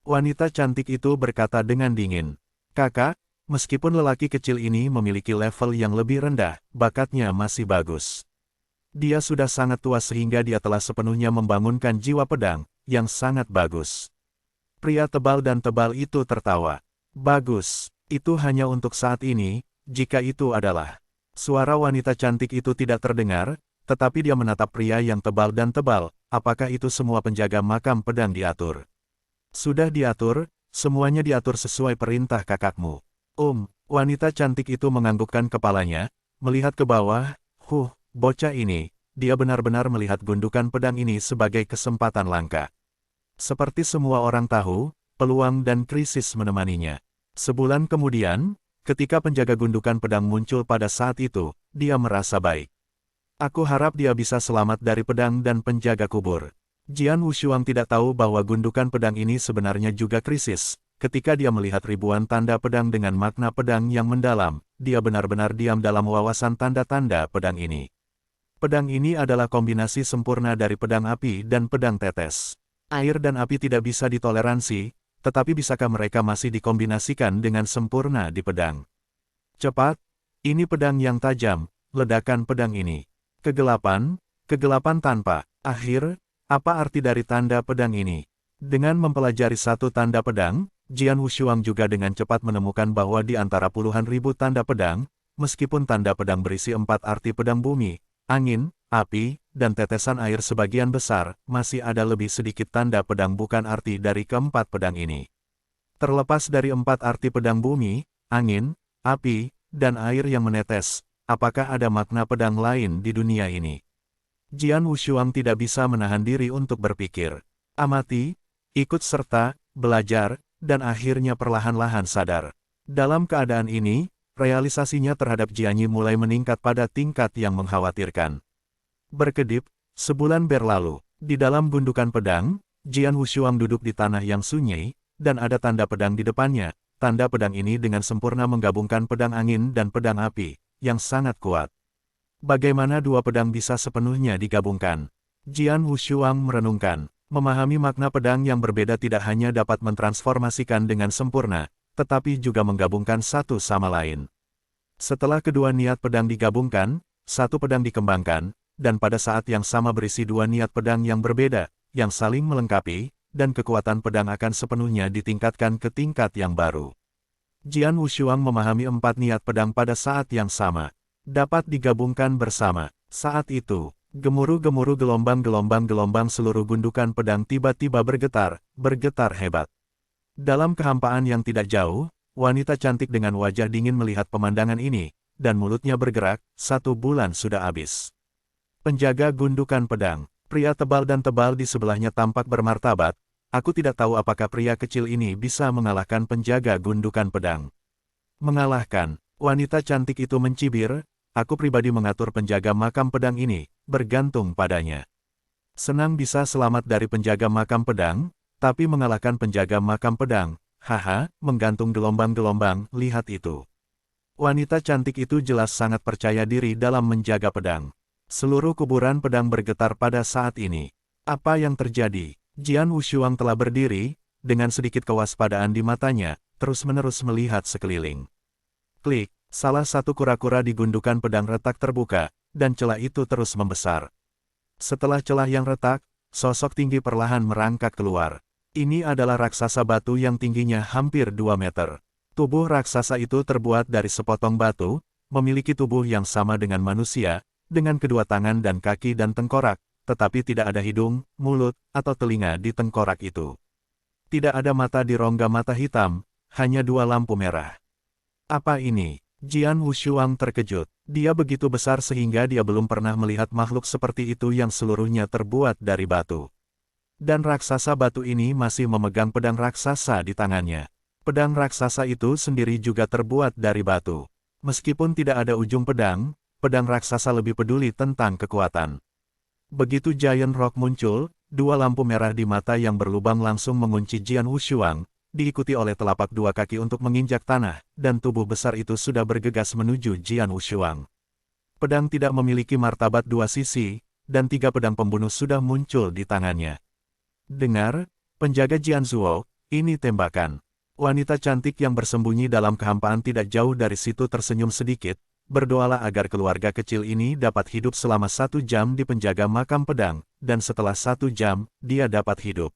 Wanita cantik itu berkata dengan dingin, "Kakak, meskipun lelaki kecil ini memiliki level yang lebih rendah, bakatnya masih bagus. Dia sudah sangat tua sehingga dia telah sepenuhnya membangunkan jiwa pedang, yang sangat bagus." Pria tebal dan tebal itu tertawa. "Bagus, itu hanya untuk saat ini, jika itu adalah." Suara wanita cantik itu tidak terdengar, tetapi dia menatap pria yang tebal dan tebal, "Apakah itu semua penjaga makam pedang diatur?" "Sudah diatur, semuanya diatur sesuai perintah kakakmu." Wanita cantik itu menganggukkan kepalanya, melihat ke bawah. Bocah ini, dia benar-benar melihat gundukan pedang ini sebagai kesempatan langka. Seperti semua orang tahu, peluang dan krisis menemaninya. Sebulan kemudian, ketika penjaga gundukan pedang muncul pada saat itu, dia merasa baik. "Aku harap dia bisa selamat dari pedang dan penjaga kubur." Jian Wushuang tidak tahu bahwa gundukan pedang ini sebenarnya juga krisis. Ketika dia melihat ribuan tanda pedang dengan makna pedang yang mendalam, dia benar-benar diam dalam wawasan tanda-tanda pedang ini. Pedang ini adalah kombinasi sempurna dari pedang api dan pedang tetes. Air dan api tidak bisa ditoleransi, tetapi bisakah mereka masih dikombinasikan dengan sempurna di pedang? Cepat, ini pedang yang tajam, ledakan pedang ini. Kegelapan tanpa akhir. Apa arti dari tanda pedang ini? Dengan mempelajari satu tanda pedang, Jian Wushuang juga dengan cepat menemukan bahwa di antara puluhan ribu tanda pedang, meskipun tanda pedang berisi 4 arti pedang bumi, angin, api, dan tetesan air sebagian besar, masih ada lebih sedikit tanda pedang bukan arti dari keempat pedang ini. Terlepas dari 4 arti pedang bumi, angin, api, dan air yang menetes, apakah ada makna pedang lain di dunia ini? Jian Wushuang tidak bisa menahan diri untuk berpikir. Amati, ikut serta, belajar, dan akhirnya perlahan-lahan sadar. Dalam keadaan ini, realisasinya terhadap Jianyi mulai meningkat pada tingkat yang mengkhawatirkan. Berkedip, sebulan berlalu, di dalam gundukan pedang, Jian Wushuang duduk di tanah yang sunyi, dan ada tanda pedang di depannya. Tanda pedang ini dengan sempurna menggabungkan pedang angin dan pedang api, yang sangat kuat. Bagaimana dua pedang bisa sepenuhnya digabungkan? Jian Wushuang merenungkan. Memahami makna pedang yang berbeda tidak hanya dapat mentransformasikan dengan sempurna, tetapi juga menggabungkan satu sama lain. Setelah kedua niat pedang digabungkan, satu pedang dikembangkan, dan pada saat yang sama berisi dua niat pedang yang berbeda, yang saling melengkapi, dan kekuatan pedang akan sepenuhnya ditingkatkan ke tingkat yang baru. Jian Wushuang memahami 4 niat pedang pada saat yang sama. Dapat digabungkan bersama. Saat itu, gemuruh-gemuruh gelombang seluruh gundukan pedang tiba-tiba bergetar hebat. Dalam kehampaan yang tidak jauh, wanita cantik dengan wajah dingin melihat pemandangan ini, dan mulutnya bergerak. 1 bulan sudah habis. Penjaga gundukan pedang, pria tebal dan tebal di sebelahnya tampak bermartabat. Aku tidak tahu apakah pria kecil ini bisa mengalahkan penjaga gundukan pedang. Mengalahkan, wanita cantik itu mencibir. Aku pribadi mengatur penjaga makam pedang ini, bergantung padanya. Senang bisa selamat dari penjaga makam pedang, tapi mengalahkan penjaga makam pedang, menggantung gelombang-gelombang, lihat itu. Wanita cantik itu jelas sangat percaya diri dalam menjaga pedang. Seluruh kuburan pedang bergetar pada saat ini. Apa yang terjadi? Jian Wushuang telah berdiri, dengan sedikit kewaspadaan di matanya, terus-menerus melihat sekeliling. Klik. Salah satu kura-kura di gundukan pedang retak terbuka, dan celah itu terus membesar. Setelah celah yang retak, sosok tinggi perlahan merangkak keluar. Ini adalah raksasa batu yang tingginya hampir 2 meter. Tubuh raksasa itu terbuat dari sepotong batu, memiliki tubuh yang sama dengan manusia, dengan kedua tangan dan kaki dan tengkorak, tetapi tidak ada hidung, mulut, atau telinga di tengkorak itu. Tidak ada mata di rongga mata hitam, hanya 2 lampu merah. Apa ini? Jian Wushuang terkejut. Dia begitu besar sehingga dia belum pernah melihat makhluk seperti itu yang seluruhnya terbuat dari batu. Dan raksasa batu ini masih memegang pedang raksasa di tangannya. Pedang raksasa itu sendiri juga terbuat dari batu. Meskipun tidak ada ujung pedang, pedang raksasa lebih peduli tentang kekuatan. Begitu Giant Rock muncul, dua lampu merah di mata yang berlubang langsung mengunci Jian Wushuang, diikuti oleh telapak dua kaki untuk menginjak tanah, dan tubuh besar itu sudah bergegas menuju Jian Wushuang. Pedang tidak memiliki martabat dua sisi, dan tiga pedang pembunuh sudah muncul di tangannya. Dengar, penjaga Jian Zuo, ini tembakan. Wanita cantik yang bersembunyi dalam kehampaan tidak jauh dari situ tersenyum sedikit, berdoalah agar keluarga kecil ini dapat hidup selama 1 jam di penjaga makam pedang, dan setelah 1 jam, dia dapat hidup.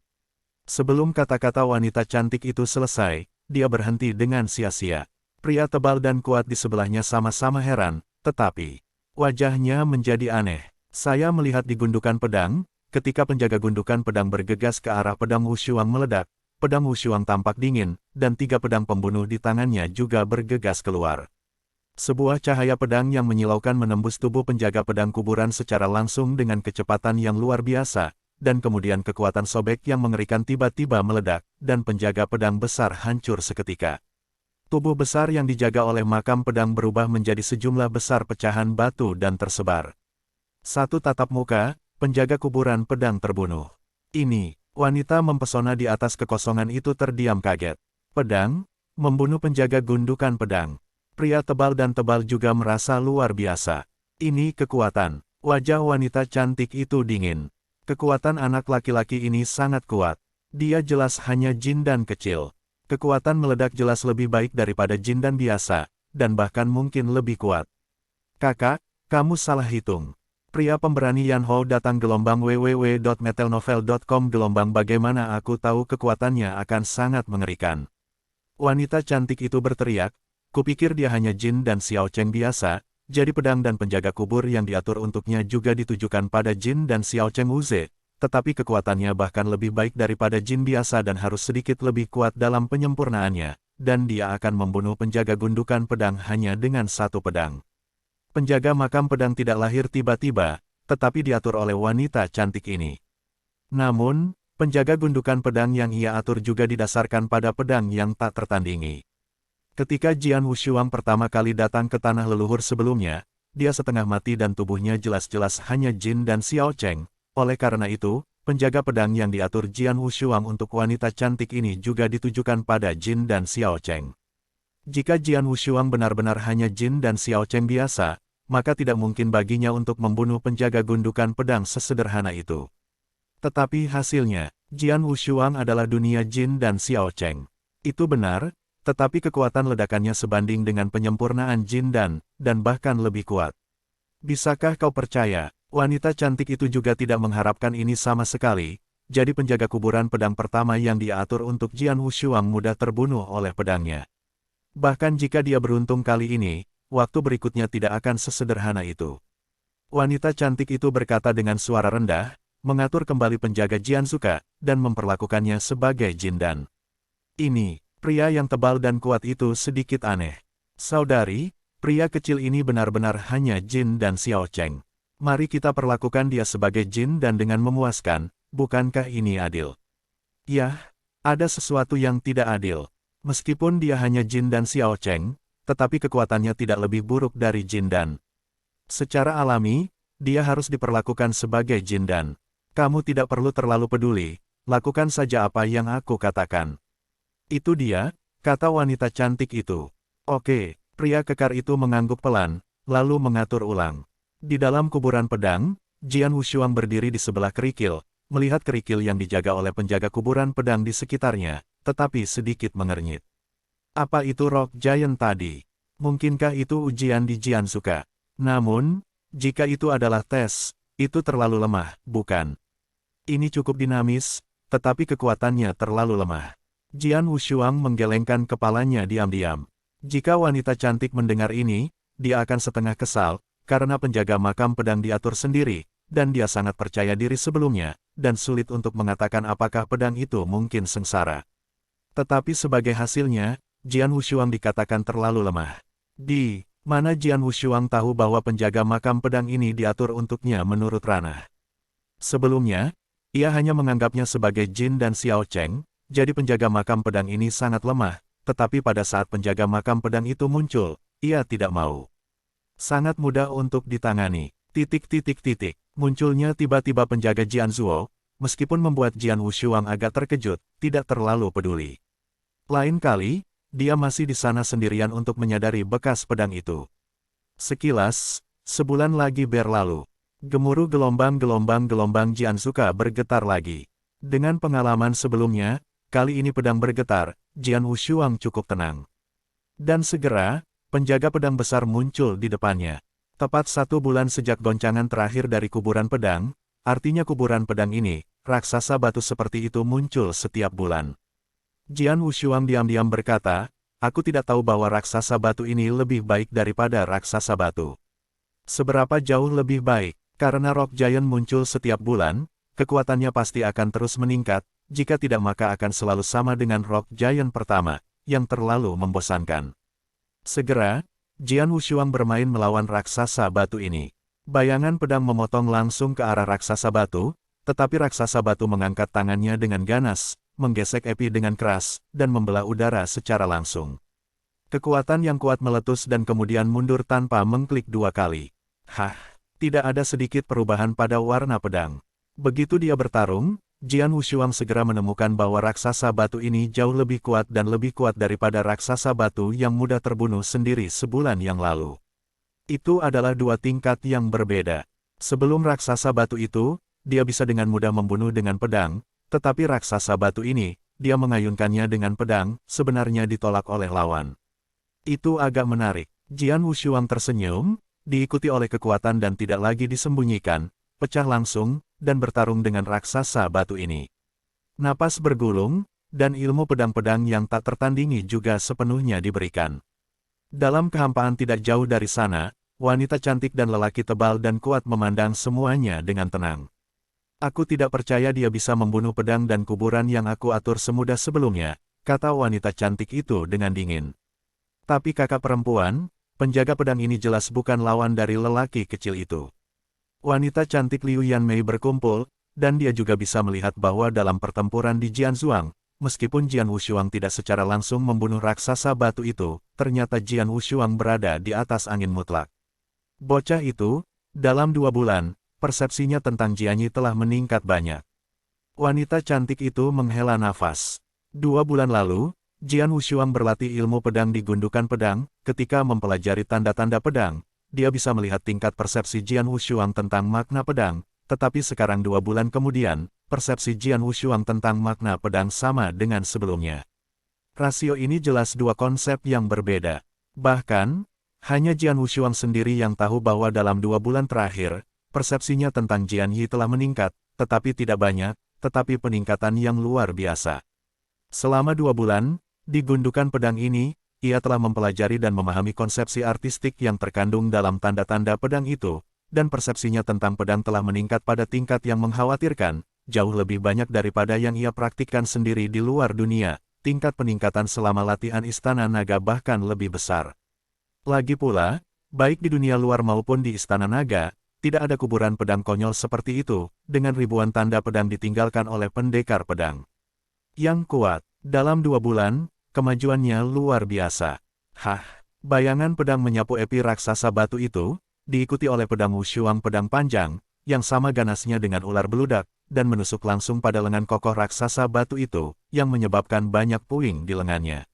Sebelum kata-kata wanita cantik itu selesai, dia berhenti dengan sia-sia. Pria tebal dan kuat di sebelahnya sama-sama heran, tetapi wajahnya menjadi aneh. Saya melihat di gundukan pedang, ketika penjaga gundukan pedang bergegas ke arah pedang Wushuang meledak, pedang Wushuang tampak dingin, dan 3 pedang pembunuh di tangannya juga bergegas keluar. Sebuah cahaya pedang yang menyilaukan menembus tubuh penjaga pedang kuburan secara langsung dengan kecepatan yang luar biasa, dan kemudian kekuatan sobek yang mengerikan tiba-tiba meledak, dan penjaga pedang besar hancur seketika. Tubuh besar yang dijaga oleh makam pedang berubah menjadi sejumlah besar pecahan batu dan tersebar. Satu tatap muka, penjaga kuburan pedang terbunuh. Ini, wanita mempesona di atas kekosongan itu terdiam kaget. Pedang, membunuh penjaga gundukan pedang. Pria tebal dan tebal juga merasa luar biasa. Ini kekuatan. Wajah wanita cantik itu dingin. Kekuatan anak laki-laki ini sangat kuat. Dia jelas hanya jin dan kecil. Kekuatan meledak jelas lebih baik daripada jin dan biasa, dan bahkan mungkin lebih kuat. Kakak, kamu salah hitung. Pria pemberani Yan Hou datang gelombang www.metalnovel.com gelombang bagaimana aku tahu kekuatannya akan sangat mengerikan. Wanita cantik itu berteriak, kupikir dia hanya jin dan Xiao Cheng biasa, jadi pedang dan penjaga kubur yang diatur untuknya juga ditujukan pada jin dan Xiao Cheng Wuze, tetapi kekuatannya bahkan lebih baik daripada jin biasa dan harus sedikit lebih kuat dalam penyempurnaannya, dan dia akan membunuh penjaga gundukan pedang hanya dengan 1 pedang. Penjaga makam pedang tidak lahir tiba-tiba, tetapi diatur oleh wanita cantik ini. Namun, penjaga gundukan pedang yang ia atur juga didasarkan pada pedang yang tak tertandingi. Ketika Jian Wushuang pertama kali datang ke tanah leluhur sebelumnya, dia setengah mati dan tubuhnya jelas-jelas hanya jin dan Xiao Cheng. Oleh karena itu, penjaga pedang yang diatur Jian Wushuang untuk wanita cantik ini juga ditujukan pada jin dan Xiao Cheng. Jika Jian Wushuang benar-benar hanya jin dan Xiao Cheng biasa, maka tidak mungkin baginya untuk membunuh penjaga gundukan pedang sesederhana itu. Tetapi hasilnya, Jian Wushuang adalah dunia jin dan Xiao Cheng. Itu benar, tetapi kekuatan ledakannya sebanding dengan penyempurnaan jin dan bahkan lebih kuat. Bisakah kau percaya, wanita cantik itu juga tidak mengharapkan ini sama sekali, jadi penjaga kuburan pedang pertama yang dia atur untuk Jian Wushuang mudah terbunuh oleh pedangnya. Bahkan jika dia beruntung kali ini, waktu berikutnya tidak akan sesederhana itu. Wanita cantik itu berkata dengan suara rendah, mengatur kembali penjaga Jian Zuka, dan memperlakukannya sebagai jin dan. Ini, pria yang tebal dan kuat itu sedikit aneh. Saudari, pria kecil ini benar-benar hanya jin dan Xiao Cheng. Mari kita perlakukan dia sebagai jin dan dengan memuaskan, bukankah ini adil? Yah, ada sesuatu yang tidak adil. Meskipun dia hanya jin dan Xiao Cheng, tetapi kekuatannya tidak lebih buruk dari jin dan. Secara alami, dia harus diperlakukan sebagai jin dan. Kamu tidak perlu terlalu peduli, lakukan saja apa yang aku katakan. Itu dia, kata wanita cantik itu. Oke, pria kekar itu mengangguk pelan, lalu mengatur ulang. Di dalam kuburan pedang, Jian Wushuang berdiri di sebelah kerikil, melihat kerikil yang dijaga oleh penjaga kuburan pedang di sekitarnya, tetapi sedikit mengernyit. Apa itu Rock Giant tadi? Mungkinkah itu ujian di Jian Zuka? Namun, jika itu adalah tes, itu terlalu lemah, bukan? Ini cukup dinamis, tetapi kekuatannya terlalu lemah. Jian Wushuang menggelengkan kepalanya diam-diam. Jika wanita cantik mendengar ini, dia akan setengah kesal, karena penjaga makam pedang diatur sendiri, dan dia sangat percaya diri sebelumnya, dan sulit untuk mengatakan apakah pedang itu mungkin sengsara. Tetapi sebagai hasilnya, Jian Wushuang dikatakan terlalu lemah. Di mana Jian Wushuang tahu bahwa penjaga makam pedang ini diatur untuknya menurut ranah. Sebelumnya, ia hanya menganggapnya sebagai jin dan Xiao Cheng, jadi penjaga makam pedang ini sangat lemah, tetapi pada saat penjaga makam pedang itu muncul, ia tidak mau. Sangat mudah untuk ditangani. Munculnya tiba-tiba penjaga Jianzuo, meskipun membuat Jian Wushuang agak terkejut, tidak terlalu peduli. Lain kali, dia masih di sana sendirian untuk menyadari bekas pedang itu. Sekilas, sebulan lagi berlalu. Gemuruh gelombang Jianzuka bergetar lagi. Dengan pengalaman sebelumnya, kali ini pedang bergetar, Jian Wushuang cukup tenang. Dan segera, penjaga pedang besar muncul di depannya. Tepat 1 bulan sejak goncangan terakhir dari kuburan pedang, artinya kuburan pedang ini, raksasa batu seperti itu muncul setiap bulan. Jian Wushuang diam-diam berkata, aku tidak tahu bahwa raksasa batu ini lebih baik daripada raksasa batu. Seberapa jauh lebih baik? Karena Rock Giant muncul setiap bulan, kekuatannya pasti akan terus meningkat, jika tidak maka akan selalu sama dengan Rock Giant pertama, yang terlalu membosankan. Segera, Jian Wushuang bermain melawan raksasa batu ini. Bayangan pedang memotong langsung ke arah raksasa batu, tetapi raksasa batu mengangkat tangannya dengan ganas, menggesek Epi dengan keras, dan membelah udara secara langsung. Kekuatan yang kuat meletus dan kemudian mundur tanpa mengklik 2 kali. Tidak ada sedikit perubahan pada warna pedang. Begitu dia bertarung, Jian Wushuang segera menemukan bahwa raksasa batu ini jauh lebih kuat dan lebih kuat daripada raksasa batu yang mudah terbunuh sendiri sebulan yang lalu. Itu adalah 2 tingkat yang berbeda. Sebelum raksasa batu itu, dia bisa dengan mudah membunuh dengan pedang, tetapi raksasa batu ini, dia mengayunkannya dengan pedang, sebenarnya ditolak oleh lawan. Itu agak menarik. Jian Wushuang tersenyum, diikuti oleh kekuatan dan tidak lagi disembunyikan, pecah langsung, dan bertarung dengan raksasa batu ini. Napas bergulung, dan ilmu pedang-pedang yang tak tertandingi juga sepenuhnya diberikan. Dalam kehampaan tidak jauh dari sana, wanita cantik dan lelaki tebal dan kuat memandang semuanya dengan tenang. Aku tidak percaya dia bisa membunuh pedang dan kuburan yang aku atur semudah sebelumnya, kata wanita cantik itu dengan dingin. Tapi kakak perempuan, penjaga pedang ini jelas bukan lawan dari lelaki kecil itu. Wanita cantik Liu Yanmei berkumpul, dan dia juga bisa melihat bahwa dalam pertempuran di Jianzhuang, meskipun Jian Wushuang tidak secara langsung membunuh raksasa batu itu, ternyata Jian Wushuang berada di atas angin mutlak. Bocah itu, dalam 2 bulan, persepsinya tentang Jianyi telah meningkat banyak. Wanita cantik itu menghela nafas. 2 bulan lalu, Jian Wushuang berlatih ilmu pedang di gundukan pedang, ketika mempelajari tanda-tanda pedang, dia bisa melihat tingkat persepsi Jian Wushuang tentang makna pedang, tetapi sekarang 2 bulan kemudian, persepsi Jian Wushuang tentang makna pedang sama dengan sebelumnya. Rasio ini jelas 2 konsep yang berbeda. Bahkan, hanya Jian Wushuang sendiri yang tahu bahwa dalam 2 bulan terakhir, persepsinya tentang Jianyi telah meningkat, tetapi tidak banyak, tetapi peningkatan yang luar biasa. Selama 2 bulan, di gundukan pedang ini, ia telah mempelajari dan memahami konsepsi artistik yang terkandung dalam tanda-tanda pedang itu, dan persepsinya tentang pedang telah meningkat pada tingkat yang mengkhawatirkan, jauh lebih banyak daripada yang ia praktikkan sendiri di luar dunia. Tingkat peningkatan selama latihan Istana Naga bahkan lebih besar. Lagi pula, baik di dunia luar maupun di Istana Naga, tidak ada kuburan pedang konyol seperti itu, dengan ribuan tanda pedang ditinggalkan oleh pendekar pedang. Yang kuat, dalam 2 bulan, kemajuannya luar biasa. Bayangan pedang menyapu Epi raksasa batu itu, diikuti oleh pedang Wushuang pedang panjang, yang sama ganasnya dengan ular beludak, dan menusuk langsung pada lengan kokoh raksasa batu itu, yang menyebabkan banyak puing di lengannya.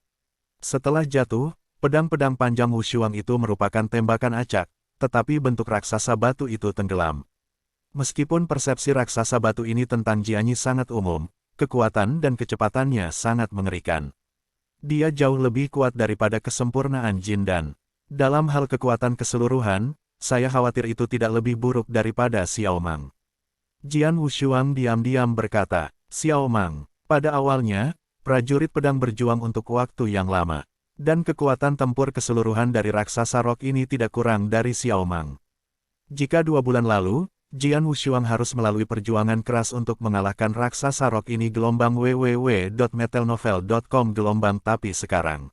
Setelah jatuh, pedang-pedang panjang Wushuang itu merupakan tembakan acak, tetapi bentuk raksasa batu itu tenggelam. Meskipun persepsi raksasa batu ini tentang Jianyi sangat umum, kekuatan dan kecepatannya sangat mengerikan. Dia jauh lebih kuat daripada kesempurnaan Jin Dan. Dalam hal kekuatan keseluruhan, saya khawatir itu tidak lebih buruk daripada Xiao Mang. Jian Wushuang diam-diam berkata, Xiao Mang, pada awalnya, prajurit pedang berjuang untuk waktu yang lama. Dan kekuatan tempur keseluruhan dari raksasa rock ini tidak kurang dari Xiao Mang. Jika 2 bulan lalu, Jian Wushuang harus melalui perjuangan keras untuk mengalahkan raksasa rock ini gelombang www.metalnovel.com gelombang tapi sekarang.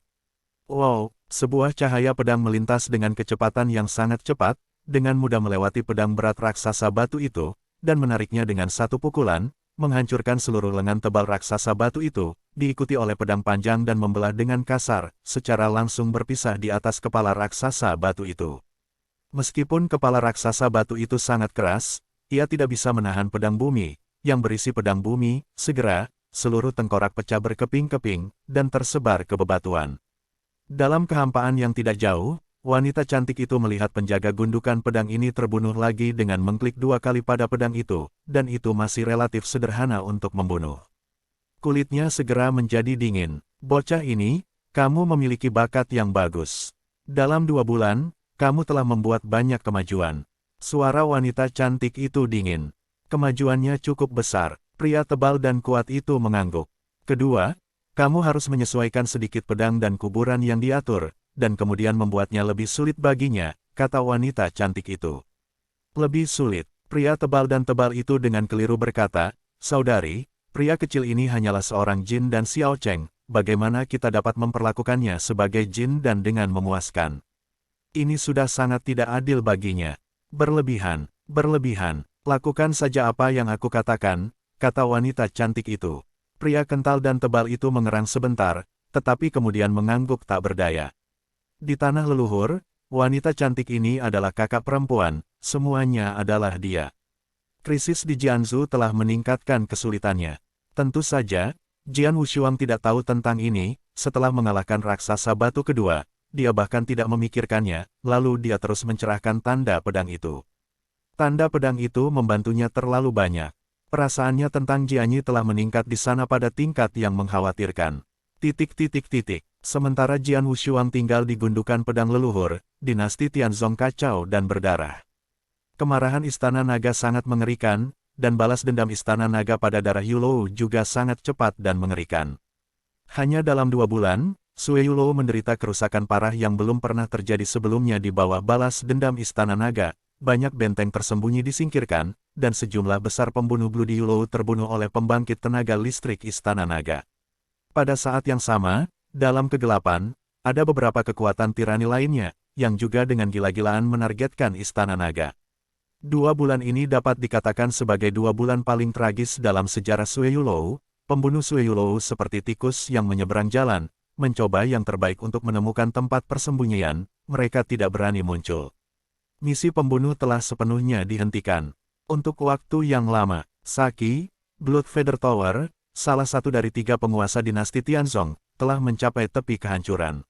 Wow, sebuah cahaya pedang melintas dengan kecepatan yang sangat cepat, dengan mudah melewati pedang berat raksasa batu itu, dan menariknya dengan satu pukulan, menghancurkan seluruh lengan tebal raksasa batu itu, diikuti oleh pedang panjang dan membelah dengan kasar, secara langsung berpisah di atas kepala raksasa batu itu. Meskipun kepala raksasa batu itu sangat keras, ia tidak bisa menahan pedang bumi, yang berisi pedang bumi. Segera, seluruh tengkorak pecah berkeping-keping, dan tersebar ke bebatuan. Dalam kehampaan yang tidak jauh, wanita cantik itu melihat penjaga gundukan pedang ini terbunuh lagi dengan mengklik 2 kali pada pedang itu, dan itu masih relatif sederhana untuk membunuh. Kulitnya segera menjadi dingin. Bocah ini, kamu memiliki bakat yang bagus. Dalam 2 bulan, kamu telah membuat banyak kemajuan. Suara wanita cantik itu dingin. Kemajuannya cukup besar. Pria tebal dan kuat itu mengangguk. Kedua, kamu harus menyesuaikan sedikit pedang dan kuburan yang diatur, dan kemudian membuatnya lebih sulit baginya, kata wanita cantik itu. Lebih sulit, pria tebal dan tebal itu dengan keliru berkata, saudari, pria kecil ini hanyalah seorang jin dan Xiao Cheng, bagaimana kita dapat memperlakukannya sebagai jin dan dengan memuaskan? Ini sudah sangat tidak adil baginya. Berlebihan, lakukan saja apa yang aku katakan, kata wanita cantik itu. Pria kental dan tebal itu mengerang sebentar, tetapi kemudian mengangguk tak berdaya. Di tanah leluhur, wanita cantik ini adalah kakak perempuan, semuanya adalah dia. Krisis di Jianzhou telah meningkatkan kesulitannya. Tentu saja, Jian Wushuang tidak tahu tentang ini. Setelah mengalahkan raksasa batu kedua, dia bahkan tidak memikirkannya, lalu dia terus mencerahkan tanda pedang itu. Tanda pedang itu membantunya terlalu banyak. Perasaannya tentang Jianyi telah meningkat di sana pada tingkat yang mengkhawatirkan. Sementara Jian Wushuang tinggal di gundukan pedang leluhur, dinasti Tianzong kacau dan berdarah. Kemarahan Istana Naga sangat mengerikan, dan balas dendam Istana Naga pada darah Yulou juga sangat cepat dan mengerikan. Hanya dalam 2 bulan, Sue Yulou menderita kerusakan parah yang belum pernah terjadi sebelumnya di bawah balas dendam Istana Naga. Banyak benteng tersembunyi disingkirkan, dan sejumlah besar pembunuh Bloody Yulou terbunuh oleh pembangkit tenaga listrik Istana Naga. Pada saat yang sama, dalam kegelapan, ada beberapa kekuatan tirani lainnya, yang juga dengan gila-gilaan menargetkan Istana Naga. 2 bulan ini dapat dikatakan sebagai 2 bulan paling tragis dalam sejarah Sue Yulou. Pembunuh Sue Yulou seperti tikus yang menyeberang jalan, mencoba yang terbaik untuk menemukan tempat persembunyian, mereka tidak berani muncul. Misi pembunuh telah sepenuhnya dihentikan. Untuk waktu yang lama, Saki, Blood Feather Tower, salah satu dari 3 penguasa dinasti Tianzong, telah mencapai tepi kehancuran.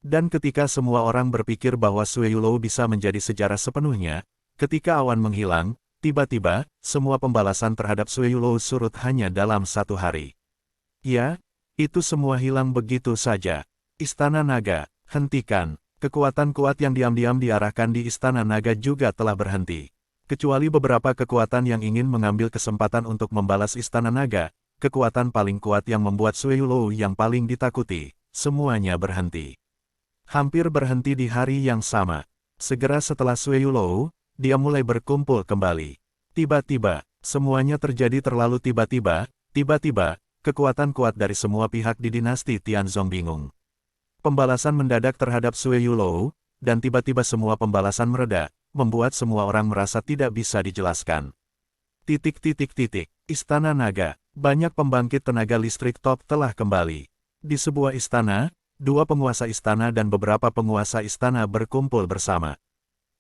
Dan ketika semua orang berpikir bahwa Sue Yulou bisa menjadi sejarah sepenuhnya, ketika awan menghilang, tiba-tiba, semua pembalasan terhadap Sue Yulou surut hanya dalam 1 hari. Ya, itu semua hilang begitu saja. Istana Naga, hentikan. Kekuatan kuat yang diam-diam diarahkan di Istana Naga juga telah berhenti. Kecuali beberapa kekuatan yang ingin mengambil kesempatan untuk membalas Istana Naga, kekuatan paling kuat yang membuat Sue Yulou yang paling ditakuti, semuanya berhenti. Hampir berhenti di hari yang sama. Segera setelah Sue Yulou, dia mulai berkumpul kembali. Tiba-tiba, semuanya terjadi terlalu tiba-tiba, kekuatan kuat dari semua pihak di dinasti Tianzong bingung. Pembalasan mendadak terhadap Sue Yulou, dan tiba-tiba semua pembalasan mereda, membuat semua orang merasa tidak bisa dijelaskan. Istana Naga, banyak pembangkit tenaga listrik top telah kembali. Di sebuah istana, 2 penguasa istana dan beberapa penguasa istana berkumpul bersama.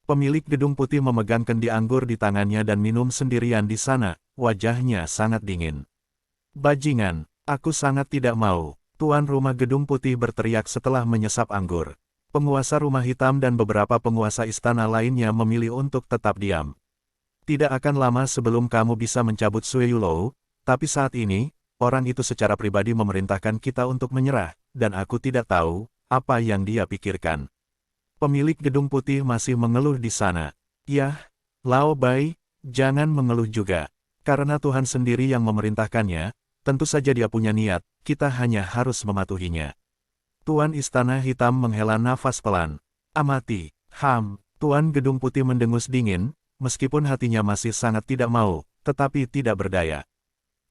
Pemilik gedung putih memegang kendi anggur di tangannya dan minum sendirian di sana, wajahnya sangat dingin. Bajingan, aku sangat tidak mau. Tuan rumah gedung putih berteriak setelah menyesap anggur. Penguasa rumah hitam dan beberapa penguasa istana lainnya memilih untuk tetap diam. Tidak akan lama sebelum kamu bisa mencabut Sue Yulou, tapi saat ini, orang itu secara pribadi memerintahkan kita untuk menyerah, dan aku tidak tahu apa yang dia pikirkan. Pemilik gedung putih masih mengeluh di sana. Yah, Lao Bai, jangan mengeluh juga. Karena Tuhan sendiri yang memerintahkannya, tentu saja dia punya niat, kita hanya harus mematuhinya. Tuan Istana Hitam menghela nafas pelan. Amati, Tuan Gedung Putih mendengus dingin, meskipun hatinya masih sangat tidak mau, tetapi tidak berdaya.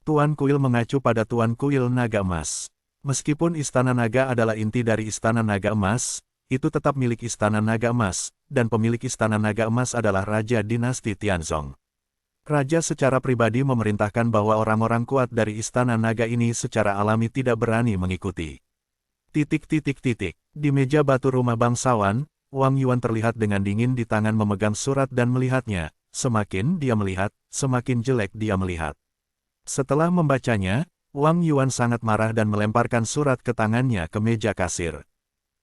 Tuan Kuil mengacu pada Tuan Kuil Naga Emas. Meskipun Istana Naga adalah inti dari Istana Naga Emas, itu tetap milik Istana Naga Emas, dan pemilik Istana Naga Emas adalah Raja Dinasti Tianzong. Raja secara pribadi memerintahkan bahwa orang-orang kuat dari Istana Naga ini secara alami tidak berani mengikuti. Di meja batu rumah bangsawan, Wang Yuan terlihat dengan dingin di tangan memegang surat dan melihatnya. Semakin dia melihat, semakin jelek dia melihat. Setelah membacanya, Wang Yuan sangat marah dan melemparkan surat ke tangannya ke meja kasir.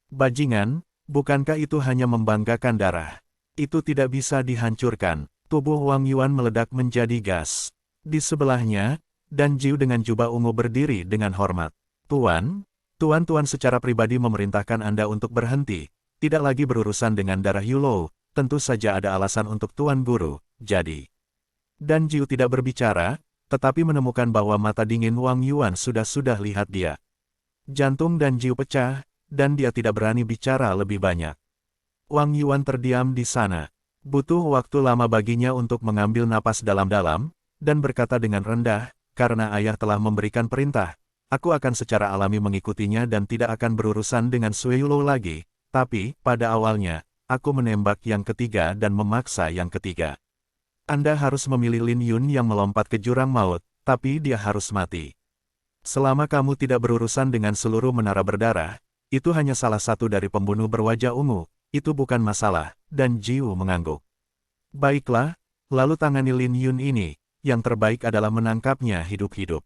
Bajingan, bukankah itu hanya membanggakan darah? Itu tidak bisa dihancurkan. Tubuh Wang Yuan meledak menjadi gas. Di sebelahnya, Dan Jiu dengan jubah ungu berdiri dengan hormat. Tuan secara pribadi memerintahkan Anda untuk berhenti. Tidak lagi berurusan dengan darah Yulou, tentu saja ada alasan untuk Tuan Guru, jadi. Dan Jiu tidak berbicara, tetapi menemukan bahwa mata dingin Wang Yuan sudah lihat dia. Jantung Dan Jiu pecah, dan dia tidak berani bicara lebih banyak. Wang Yuan terdiam di sana. Butuh waktu lama baginya untuk mengambil napas dalam-dalam, dan berkata dengan rendah, karena ayah telah memberikan perintah, aku akan secara alami mengikutinya dan tidak akan berurusan dengan Sui Yulou lagi. Tapi, pada awalnya, aku menembak yang ketiga dan memaksa yang ketiga. Anda harus memilih Lin Yun yang melompat ke jurang maut, tapi dia harus mati. Selama kamu tidak berurusan dengan seluruh menara berdarah, itu hanya salah satu dari pembunuh berwajah ungu, itu bukan masalah, dan Jiu mengangguk. Baiklah, lalu tangani Lin Yun ini, yang terbaik adalah menangkapnya hidup-hidup.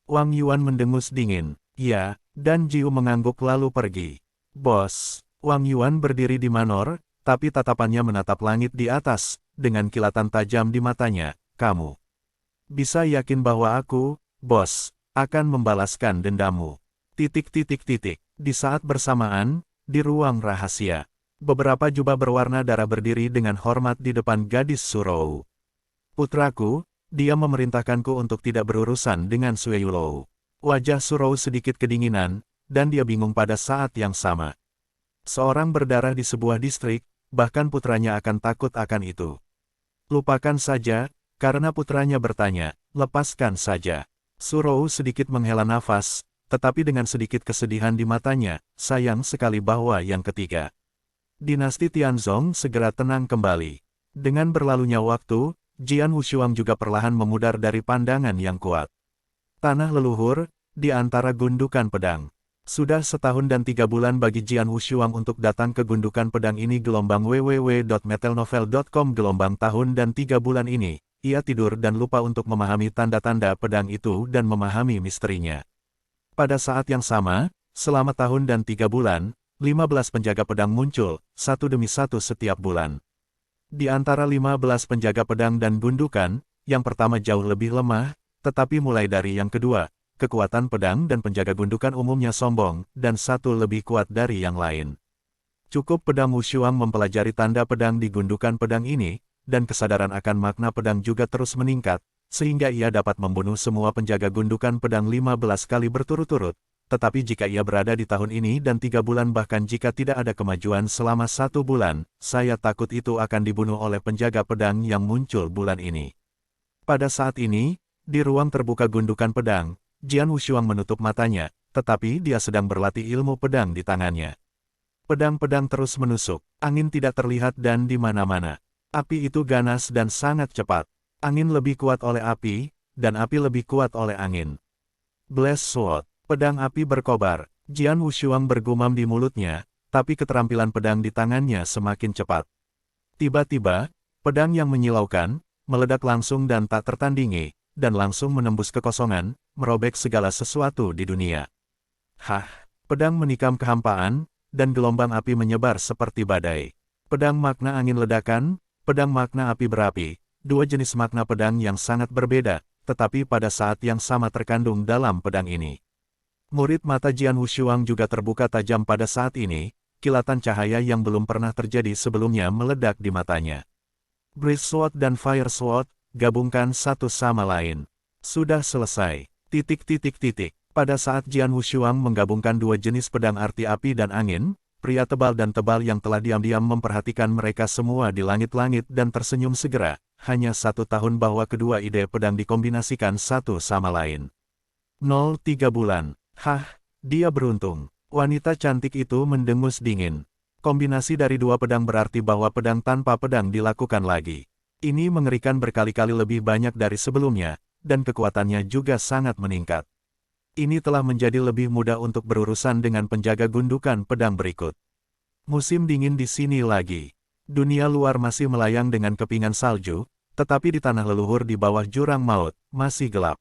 Wang Yuan mendengus dingin, ya, dan Jiu mengangguk lalu pergi. Bos. Wang Yuan berdiri di manor, tapi tatapannya menatap langit di atas, dengan kilatan tajam di matanya, kamu bisa yakin bahwa aku, bos, akan membalaskan dendamu. Di saat bersamaan, di ruang rahasia, beberapa jubah berwarna darah berdiri dengan hormat di depan gadis Surou. Putraku, dia memerintahkanku untuk tidak berurusan dengan Sui Yulou. Wajah Surou sedikit kedinginan, dan dia bingung pada saat yang sama. Seorang berdarah di sebuah distrik, bahkan putranya akan takut akan itu. Lupakan saja, karena putranya bertanya, lepaskan saja. Surou sedikit menghela nafas, tetapi dengan sedikit kesedihan di matanya, sayang sekali bahwa yang ketiga. Dinasti Tianzong segera tenang kembali. Dengan berlalunya waktu, Jian Wushuang juga perlahan memudar dari pandangan yang kuat. Tanah leluhur, di antara gundukan pedang. Sudah setahun dan 3 bulan bagi Jian Wushuang untuk datang ke gundukan pedang ini. Gelombang www.metalnovel.com. Gelombang tahun dan 3 bulan ini, ia tidur dan lupa untuk memahami tanda-tanda pedang itu dan memahami misterinya. Pada saat yang sama, selama tahun dan 3 bulan, 15 penjaga pedang muncul, satu demi satu setiap bulan. Di antara 15 penjaga pedang dan gundukan, yang pertama jauh lebih lemah, tetapi mulai dari yang kedua, kekuatan pedang dan penjaga gundukan umumnya sombong, dan satu lebih kuat dari yang lain. Cukup pedang Wushuang mempelajari tanda pedang di gundukan pedang ini, dan kesadaran akan makna pedang juga terus meningkat, sehingga ia dapat membunuh semua penjaga gundukan pedang 15 kali berturut-turut. Tetapi jika ia berada di tahun ini dan 3 bulan bahkan jika tidak ada kemajuan selama 1 bulan, saya takut itu akan dibunuh oleh penjaga pedang yang muncul bulan ini. Pada saat ini, di ruang terbuka gundukan pedang, Jian Wushuang menutup matanya, tetapi dia sedang berlatih ilmu pedang di tangannya. Pedang-pedang terus menusuk, angin tidak terlihat dan di mana-mana. Api itu ganas dan sangat cepat. Angin lebih kuat oleh api, dan api lebih kuat oleh angin. Blast Sword, pedang api berkobar. Jian Wushuang bergumam di mulutnya, tapi keterampilan pedang di tangannya semakin cepat. Tiba-tiba, pedang yang menyilaukan, meledak langsung dan tak tertandingi, dan langsung menembus kekosongan, merobek segala sesuatu di dunia. Hah! Pedang menikam kehampaan, dan gelombang api menyebar seperti badai. Pedang makna angin ledakan, pedang makna api berapi, dua jenis makna pedang yang sangat berbeda, tetapi pada saat yang sama terkandung dalam pedang ini. Murid mata Jian Wushuang juga terbuka tajam pada saat ini, kilatan cahaya yang belum pernah terjadi sebelumnya meledak di matanya. Breath Sword dan Fire Sword, gabungkan satu sama lain. Sudah selesai. Pada saat Jian Wushuang menggabungkan dua jenis pedang arti api dan angin, pria tebal dan tebal yang telah diam-diam memperhatikan mereka semua di langit-langit dan tersenyum segera, hanya 1 tahun bahwa kedua ide pedang dikombinasikan satu sama lain. 03 bulan. Hah, dia beruntung. Wanita cantik itu mendengus dingin. Kombinasi dari dua pedang berarti bahwa pedang tanpa pedang dilakukan lagi. Ini mengerikan berkali-kali lebih banyak dari sebelumnya, dan kekuatannya juga sangat meningkat. Ini telah menjadi lebih mudah untuk berurusan dengan penjaga gundukan pedang berikut. Musim dingin di sini lagi. Dunia luar masih melayang dengan kepingan salju, tetapi di tanah leluhur di bawah jurang maut, masih gelap.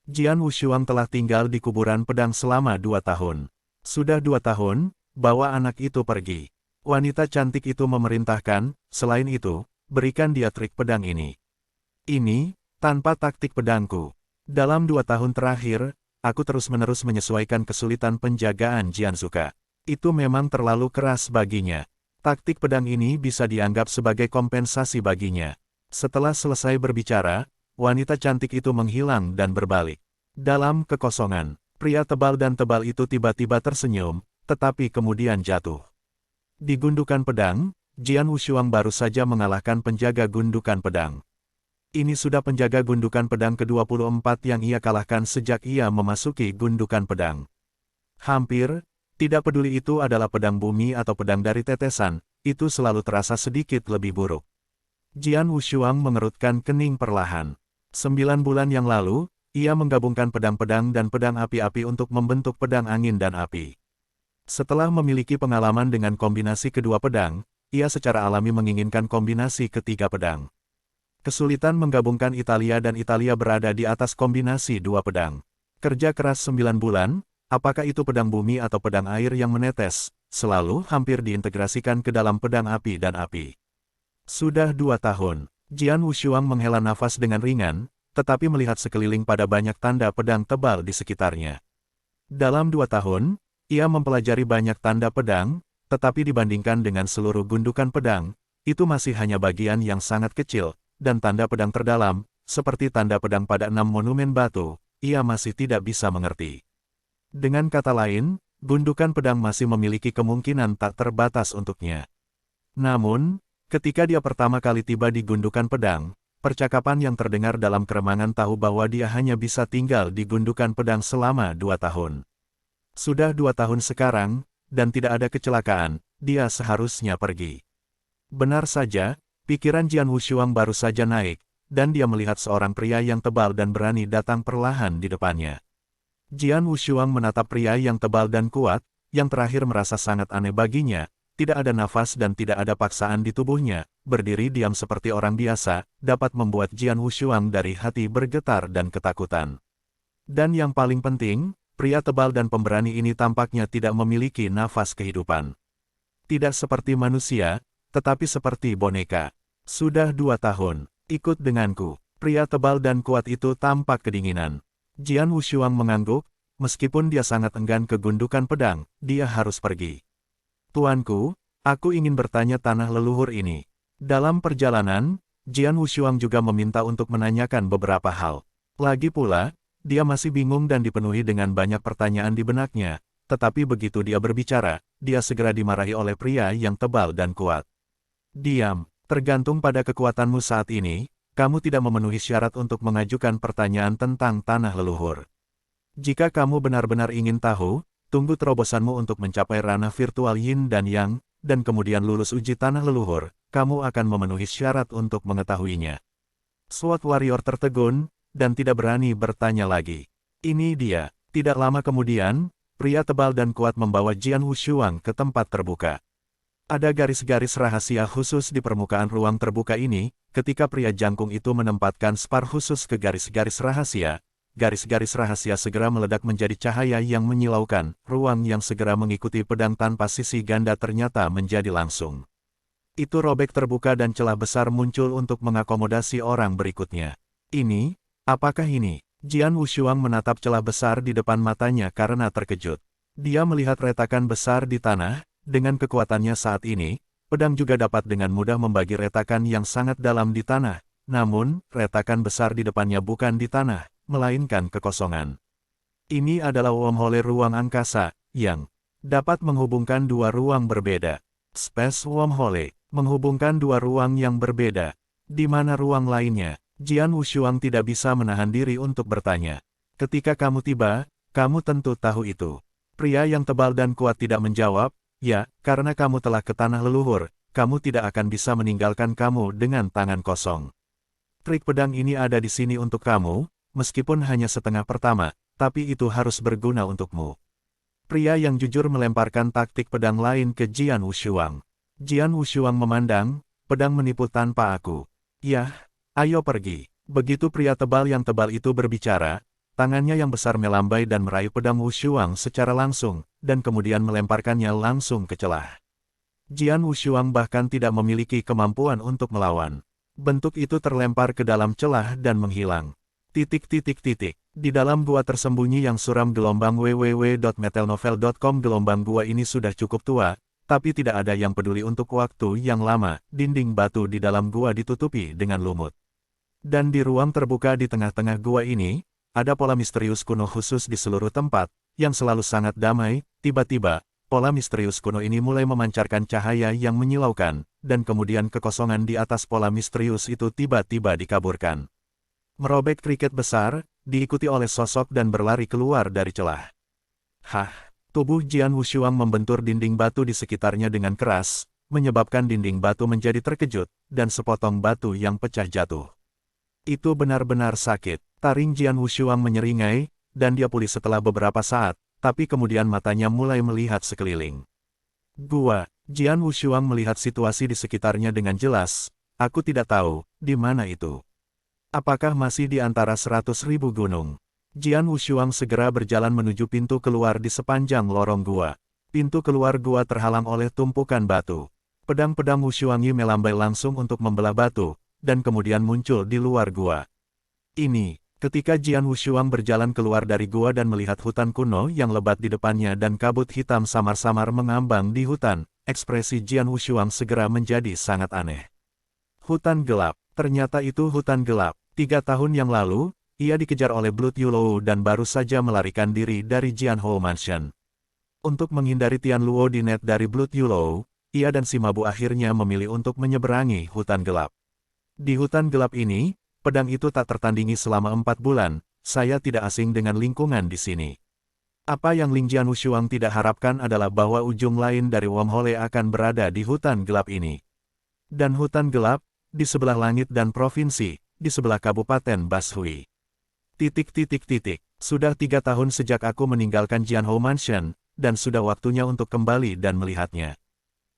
Jian Wushuang telah tinggal di kuburan pedang selama 2 tahun. Sudah 2 tahun, bawa anak itu pergi. Wanita cantik itu memerintahkan, selain itu, berikan dia trik pedang ini. Ini, tanpa taktik pedangku. Dalam 2 tahun terakhir, aku terus-menerus menyesuaikan kesulitan penjagaan Jianzuka. Itu memang terlalu keras baginya. Taktik pedang ini bisa dianggap sebagai kompensasi baginya. Setelah selesai berbicara, wanita cantik itu menghilang dan berbalik. Dalam kekosongan, pria tebal dan tebal itu tiba-tiba tersenyum, tetapi kemudian jatuh. Di gundukan pedang, Jian Wushuang baru saja mengalahkan penjaga gundukan pedang. Ini sudah penjaga gundukan pedang ke-24 yang ia kalahkan sejak ia memasuki gundukan pedang. Hampir, tidak peduli itu adalah pedang bumi atau pedang dari tetesan, itu selalu terasa sedikit lebih buruk. Jian Wushuang mengerutkan kening perlahan. 9 bulan yang lalu, ia menggabungkan pedang-pedang dan pedang api-api untuk membentuk pedang angin dan api. Setelah memiliki pengalaman dengan kombinasi kedua pedang, ia secara alami menginginkan kombinasi ketiga pedang. Kesulitan menggabungkan Italia dan Italia berada di atas kombinasi dua pedang. Kerja keras 9 bulan, apakah itu pedang bumi atau pedang air yang menetes, selalu hampir diintegrasikan ke dalam pedang api dan api. Sudah 2 tahun, Jian Wushuang menghela nafas dengan ringan, tetapi melihat sekeliling pada banyak tanda pedang tebal di sekitarnya. Dalam 2 tahun, ia mempelajari banyak tanda pedang, tetapi dibandingkan dengan seluruh gundukan pedang, itu masih hanya bagian yang sangat kecil, dan tanda pedang terdalam, seperti tanda pedang pada 6 monumen batu, ia masih tidak bisa mengerti. Dengan kata lain, gundukan pedang masih memiliki kemungkinan tak terbatas untuknya. Namun, ketika dia pertama kali tiba di gundukan pedang, percakapan yang terdengar dalam keremangan tahu bahwa dia hanya bisa tinggal di gundukan pedang selama 2 tahun. Sudah 2 tahun sekarang, dan tidak ada kecelakaan, dia seharusnya pergi. Benar saja, pikiran Jian Wushuang baru saja naik, dan dia melihat seorang pria yang tebal dan berani datang perlahan di depannya. Jian Wushuang menatap pria yang tebal dan kuat, yang terakhir merasa sangat aneh baginya. Tidak ada nafas dan tidak ada paksaan di tubuhnya, berdiri diam seperti orang biasa, dapat membuat Jian Wushuang dari hati bergetar dan ketakutan. Dan yang paling penting, pria tebal dan pemberani ini tampaknya tidak memiliki nafas kehidupan. Tidak seperti manusia, tetapi seperti boneka. Sudah 2 tahun, ikut denganku. Pria tebal dan kuat itu tampak kedinginan. Jian Wushuang mengangguk, meskipun dia sangat enggan ke gundukan pedang, dia harus pergi. Tuanku, aku ingin bertanya tanah leluhur ini. Dalam perjalanan, Jian Wushuang juga meminta untuk menanyakan beberapa hal. Lagi pula, dia masih bingung dan dipenuhi dengan banyak pertanyaan di benaknya, tetapi begitu dia berbicara, dia segera dimarahi oleh pria yang tebal dan kuat. Diam, tergantung pada kekuatanmu saat ini, kamu tidak memenuhi syarat untuk mengajukan pertanyaan tentang tanah leluhur. Jika kamu benar-benar ingin tahu, tunggu terobosanmu untuk mencapai ranah virtual Yin dan Yang, dan kemudian lulus uji tanah leluhur, kamu akan memenuhi syarat untuk mengetahuinya. Sword Warrior tertegun, dan tidak berani bertanya lagi. Ini dia. Tidak lama kemudian, pria tebal dan kuat membawa Jian Wushuang ke tempat terbuka. Ada garis-garis rahasia khusus di permukaan ruang terbuka ini, ketika pria jangkung itu menempatkan spar khusus ke garis-garis rahasia. Garis-garis rahasia segera meledak menjadi cahaya yang menyilaukan, ruang yang segera mengikuti pedang tanpa sisi ganda ternyata menjadi langsung. Itu robek terbuka dan celah besar muncul untuk mengakomodasi orang berikutnya. Ini, apakah ini? Jian Wushuang menatap celah besar di depan matanya karena terkejut. Dia melihat retakan besar di tanah, dengan kekuatannya saat ini, pedang juga dapat dengan mudah membagi retakan yang sangat dalam di tanah, namun, retakan besar di depannya bukan di tanah, melainkan kekosongan. Ini adalah wormhole ruang angkasa, yang dapat menghubungkan dua ruang berbeda. Space wormhole, menghubungkan dua ruang yang berbeda. Di mana ruang lainnya? Jian Wushuang tidak bisa menahan diri untuk bertanya. Ketika kamu tiba, kamu tentu tahu itu. Pria yang tebal dan kuat tidak menjawab, ya, karena kamu telah ke tanah leluhur, kamu tidak akan bisa meninggalkan kamu dengan tangan kosong. Trik pedang ini ada di sini untuk kamu, meskipun hanya setengah pertama, tapi itu harus berguna untukmu. Pria yang jujur melemparkan taktik pedang lain ke Jian Wushuang. Jian Wushuang memandang, pedang menipu tanpa aku. Yah, ayo pergi. Begitu pria tebal yang tebal itu berbicara, tangannya yang besar melambai dan meraih pedang Wushuang secara langsung, dan kemudian melemparkannya langsung ke celah. Jian Wushuang bahkan tidak memiliki kemampuan untuk melawan. Bentuk itu terlempar ke dalam celah dan menghilang. Di dalam gua tersembunyi yang suram gelombang www.metelnovel.com. Gelombang gua ini sudah cukup tua, tapi tidak ada yang peduli untuk waktu yang lama. Dinding batu di dalam gua ditutupi dengan lumut. Dan di ruang terbuka di tengah-tengah gua ini, ada pola misterius kuno khusus di seluruh tempat, yang selalu sangat damai. Tiba-tiba, pola misterius kuno ini mulai memancarkan cahaya yang menyilaukan, dan kemudian kekosongan di atas pola misterius itu tiba-tiba dikaburkan. Merobek kriket besar, diikuti oleh sosok dan berlari keluar dari celah. Hah! Tubuh Jian Wushuang membentur dinding batu di sekitarnya dengan keras, menyebabkan dinding batu menjadi terkejut, dan sepotong batu yang pecah jatuh. Itu benar-benar sakit. Taring Jian Wushuang menyeringai, dan dia pulih setelah beberapa saat, tapi kemudian matanya mulai melihat sekeliling. Gua, Jian Wushuang melihat situasi di sekitarnya dengan jelas. Aku tidak tahu, di mana itu. Apakah masih di antara 100.000 gunung? Jian Wushuang segera berjalan menuju pintu keluar di sepanjang lorong gua. Pintu keluar gua terhalang oleh tumpukan batu. Pedang-pedang Wushuangi melambai langsung untuk membelah batu, dan kemudian muncul di luar gua. Ini, ketika Jian Wushuang berjalan keluar dari gua dan melihat hutan kuno yang lebat di depannya dan kabut hitam samar-samar mengambang di hutan, ekspresi Jian Wushuang segera menjadi sangat aneh. Hutan gelap, ternyata itu hutan gelap. 3 tahun yang lalu, ia dikejar oleh Blood Yulou dan baru saja melarikan diri dari Jianhou Mansion. Untuk menghindari Tian Luo di net dari Blood Yulou, ia dan si Mabu akhirnya memilih untuk menyeberangi hutan gelap. Di hutan gelap ini, pedang itu tak tertandingi selama 4 bulan, saya tidak asing dengan lingkungan di sini. Apa yang Ling Jian Wushuang tidak harapkan adalah bahwa ujung lain dari wormhole akan berada di hutan gelap ini. Dan hutan gelap, di sebelah langit dan provinsi, di sebelah Kabupaten Bashui. Sudah 3 tahun sejak aku meninggalkan Jianhou Mansion, dan sudah waktunya untuk kembali dan melihatnya.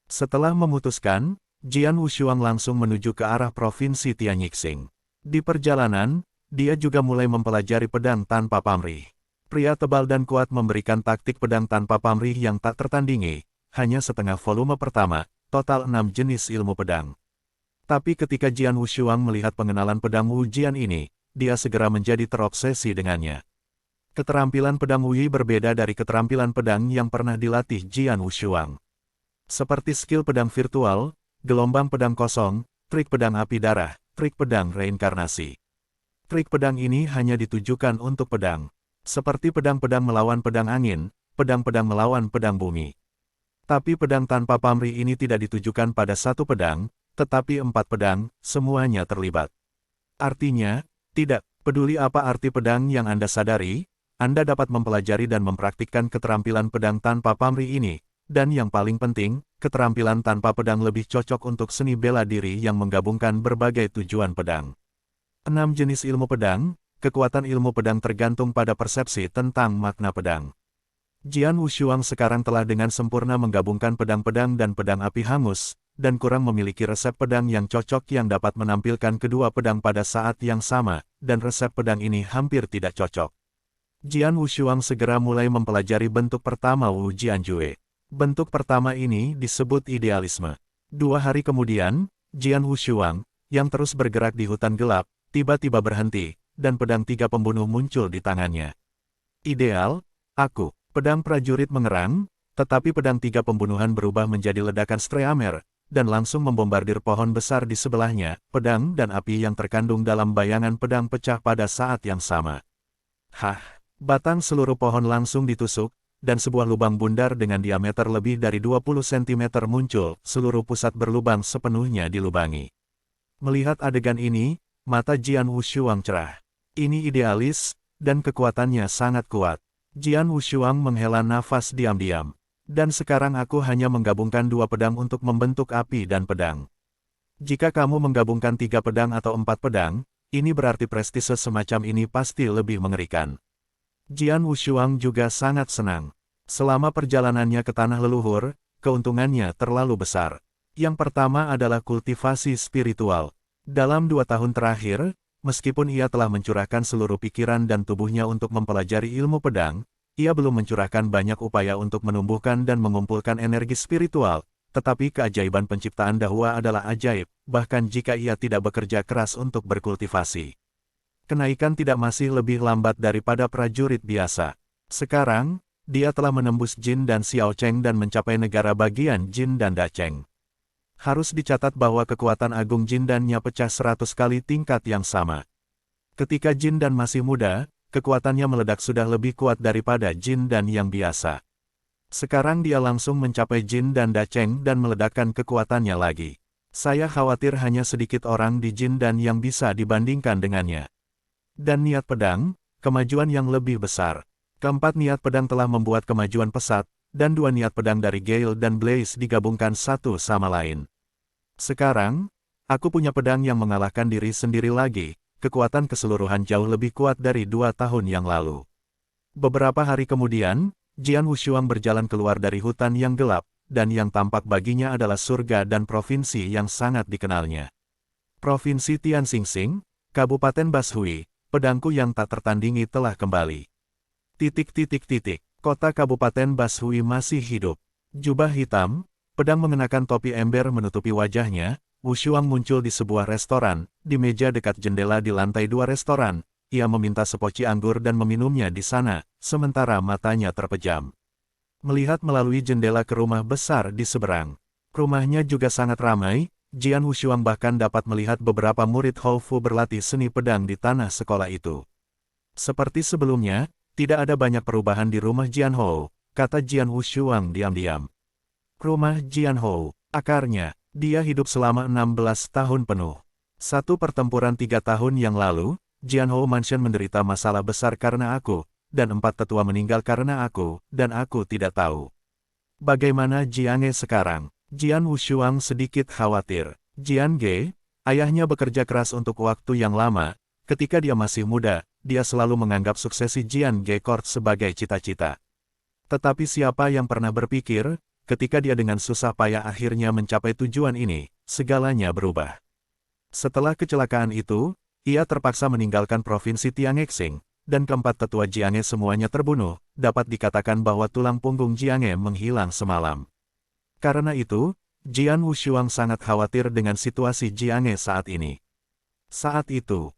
Setelah memutuskan, Jian Wushuang langsung menuju ke arah provinsi Tianyixing. Di perjalanan, dia juga mulai mempelajari pedang tanpa pamrih. Pria tebal dan kuat memberikan taktik pedang tanpa pamrih yang tak tertandingi, hanya setengah volume pertama, total 6 jenis ilmu pedang. Tapi ketika Jian Wushuang melihat pengenalan pedang Wu Jian ini, dia segera menjadi terobsesi dengannya. Keterampilan pedang Wu Yi berbeda dari keterampilan pedang yang pernah dilatih Jian Wushuang. Seperti skill pedang virtual, gelombang pedang kosong, trik pedang api darah, trik pedang reinkarnasi. Trik pedang ini hanya ditujukan untuk pedang. Seperti pedang-pedang melawan pedang angin, pedang-pedang melawan pedang bumi. Tapi pedang tanpa pamrih ini tidak ditujukan pada satu pedang, tetapi 4 pedang, semuanya terlibat. Artinya, tidak peduli apa arti pedang yang Anda sadari, Anda dapat mempelajari dan mempraktikkan keterampilan pedang tanpa pamrih ini, dan yang paling penting, keterampilan tanpa pedang lebih cocok untuk seni bela diri yang menggabungkan berbagai tujuan pedang. 6 jenis ilmu pedang, kekuatan ilmu pedang tergantung pada persepsi tentang makna pedang. Jian Wushuang sekarang telah dengan sempurna menggabungkan pedang-pedang dan pedang api hangus, dan kurang memiliki resep pedang yang cocok yang dapat menampilkan kedua pedang pada saat yang sama, dan resep pedang ini hampir tidak cocok. Jian Wushuang segera mulai mempelajari bentuk pertama Wu Jianjue. Bentuk pertama ini disebut idealisme. 2 hari kemudian, Jian Wushuang, yang terus bergerak di hutan gelap, tiba-tiba berhenti, dan pedang 3 pembunuh muncul di tangannya. Ideal, aku, pedang prajurit mengerang, tetapi pedang 3 pembunuhan berubah menjadi ledakan streamer, dan langsung membombardir pohon besar di sebelahnya. Pedang dan api yang terkandung dalam bayangan pedang pecah pada saat yang sama. Hah! Batang seluruh pohon langsung ditusuk, dan sebuah lubang bundar dengan diameter lebih dari 20 cm muncul, seluruh pusat berlubang sepenuhnya dilubangi. Melihat adegan ini, mata Jian Wushuang cerah. Ini idealis, dan kekuatannya sangat kuat. Jian Wushuang menghela nafas diam-diam. Dan sekarang aku hanya menggabungkan 2 pedang untuk membentuk api dan pedang. Jika kamu menggabungkan 3 pedang atau 4 pedang, ini berarti prestise semacam ini pasti lebih mengerikan. Jian Wushuang juga sangat senang. Selama perjalanannya ke tanah leluhur, keuntungannya terlalu besar. Yang pertama adalah kultivasi spiritual. Dalam 2 tahun terakhir, meskipun ia telah mencurahkan seluruh pikiran dan tubuhnya untuk mempelajari ilmu pedang, ia belum mencurahkan banyak upaya untuk menumbuhkan dan mengumpulkan energi spiritual, tetapi keajaiban penciptaan Dahua adalah ajaib, bahkan jika ia tidak bekerja keras untuk berkultivasi. Kenaikan tidak masih lebih lambat daripada prajurit biasa. Sekarang, dia telah menembus Jin dan Xiao Cheng dan mencapai negara bagian Jin dan Dacheng. Harus dicatat bahwa kekuatan agung Jin dan-nya pecah 100 kali tingkat yang sama. Ketika Jin dan masih muda, kekuatannya meledak sudah lebih kuat daripada Jin dan yang biasa. Sekarang dia langsung mencapai Jin dan Dacheng dan meledakkan kekuatannya lagi. Saya khawatir hanya sedikit orang di Jin dan yang bisa dibandingkan dengannya. Dan niat pedang, kemajuan yang lebih besar. Keempat niat pedang telah membuat kemajuan pesat, dan 2 niat pedang dari Gale dan Blaze digabungkan satu sama lain. Sekarang, aku punya pedang yang mengalahkan diri sendiri lagi. Kekuatan keseluruhan jauh lebih kuat dari 2 tahun yang lalu. Beberapa hari kemudian, Jian Wushuang berjalan keluar dari hutan yang gelap, dan yang tampak baginya adalah surga dan provinsi yang sangat dikenalnya. Provinsi Tianxingxing, Kabupaten Bashui, pedangku yang tak tertandingi telah kembali. Kota Kabupaten Bashui masih hidup. Jubah hitam, pedang mengenakan topi ember menutupi wajahnya. Wushuang muncul di sebuah restoran, di meja dekat jendela di lantai 2 restoran. Ia meminta sepoci anggur dan meminumnya di sana, sementara matanya terpejam. Melihat melalui jendela ke rumah besar di seberang. Rumahnya juga sangat ramai, Jian Wushuang bahkan dapat melihat beberapa murid Hou Fu berlatih seni pedang di tanah sekolah itu. Seperti sebelumnya, tidak ada banyak perubahan di rumah Jian Hou, kata Jian Wushuang diam-diam. Rumah Jian Hou, akarnya. Dia hidup selama 16 tahun penuh. Satu pertempuran 3 tahun yang lalu, Jian Hou Mansion menderita masalah besar karena aku, dan 4 tetua meninggal karena aku, dan aku tidak tahu. Bagaimana Jiang Ge sekarang? Jian Wushuang sedikit khawatir. Jian Ge, ayahnya bekerja keras untuk waktu yang lama. Ketika dia masih muda, dia selalu menganggap suksesi Jian Ge Court sebagai cita-cita. Tetapi siapa yang pernah berpikir, ketika dia dengan susah payah akhirnya mencapai tujuan ini, segalanya berubah. Setelah kecelakaan itu, ia terpaksa meninggalkan provinsi Tianxing, dan keempat tetua Jiang Ge semuanya terbunuh. Dapat dikatakan bahwa tulang punggung Jiang Ge menghilang semalam. Karena itu, Jian Wushuang sangat khawatir dengan situasi Jiang Ge saat ini. Saat itu,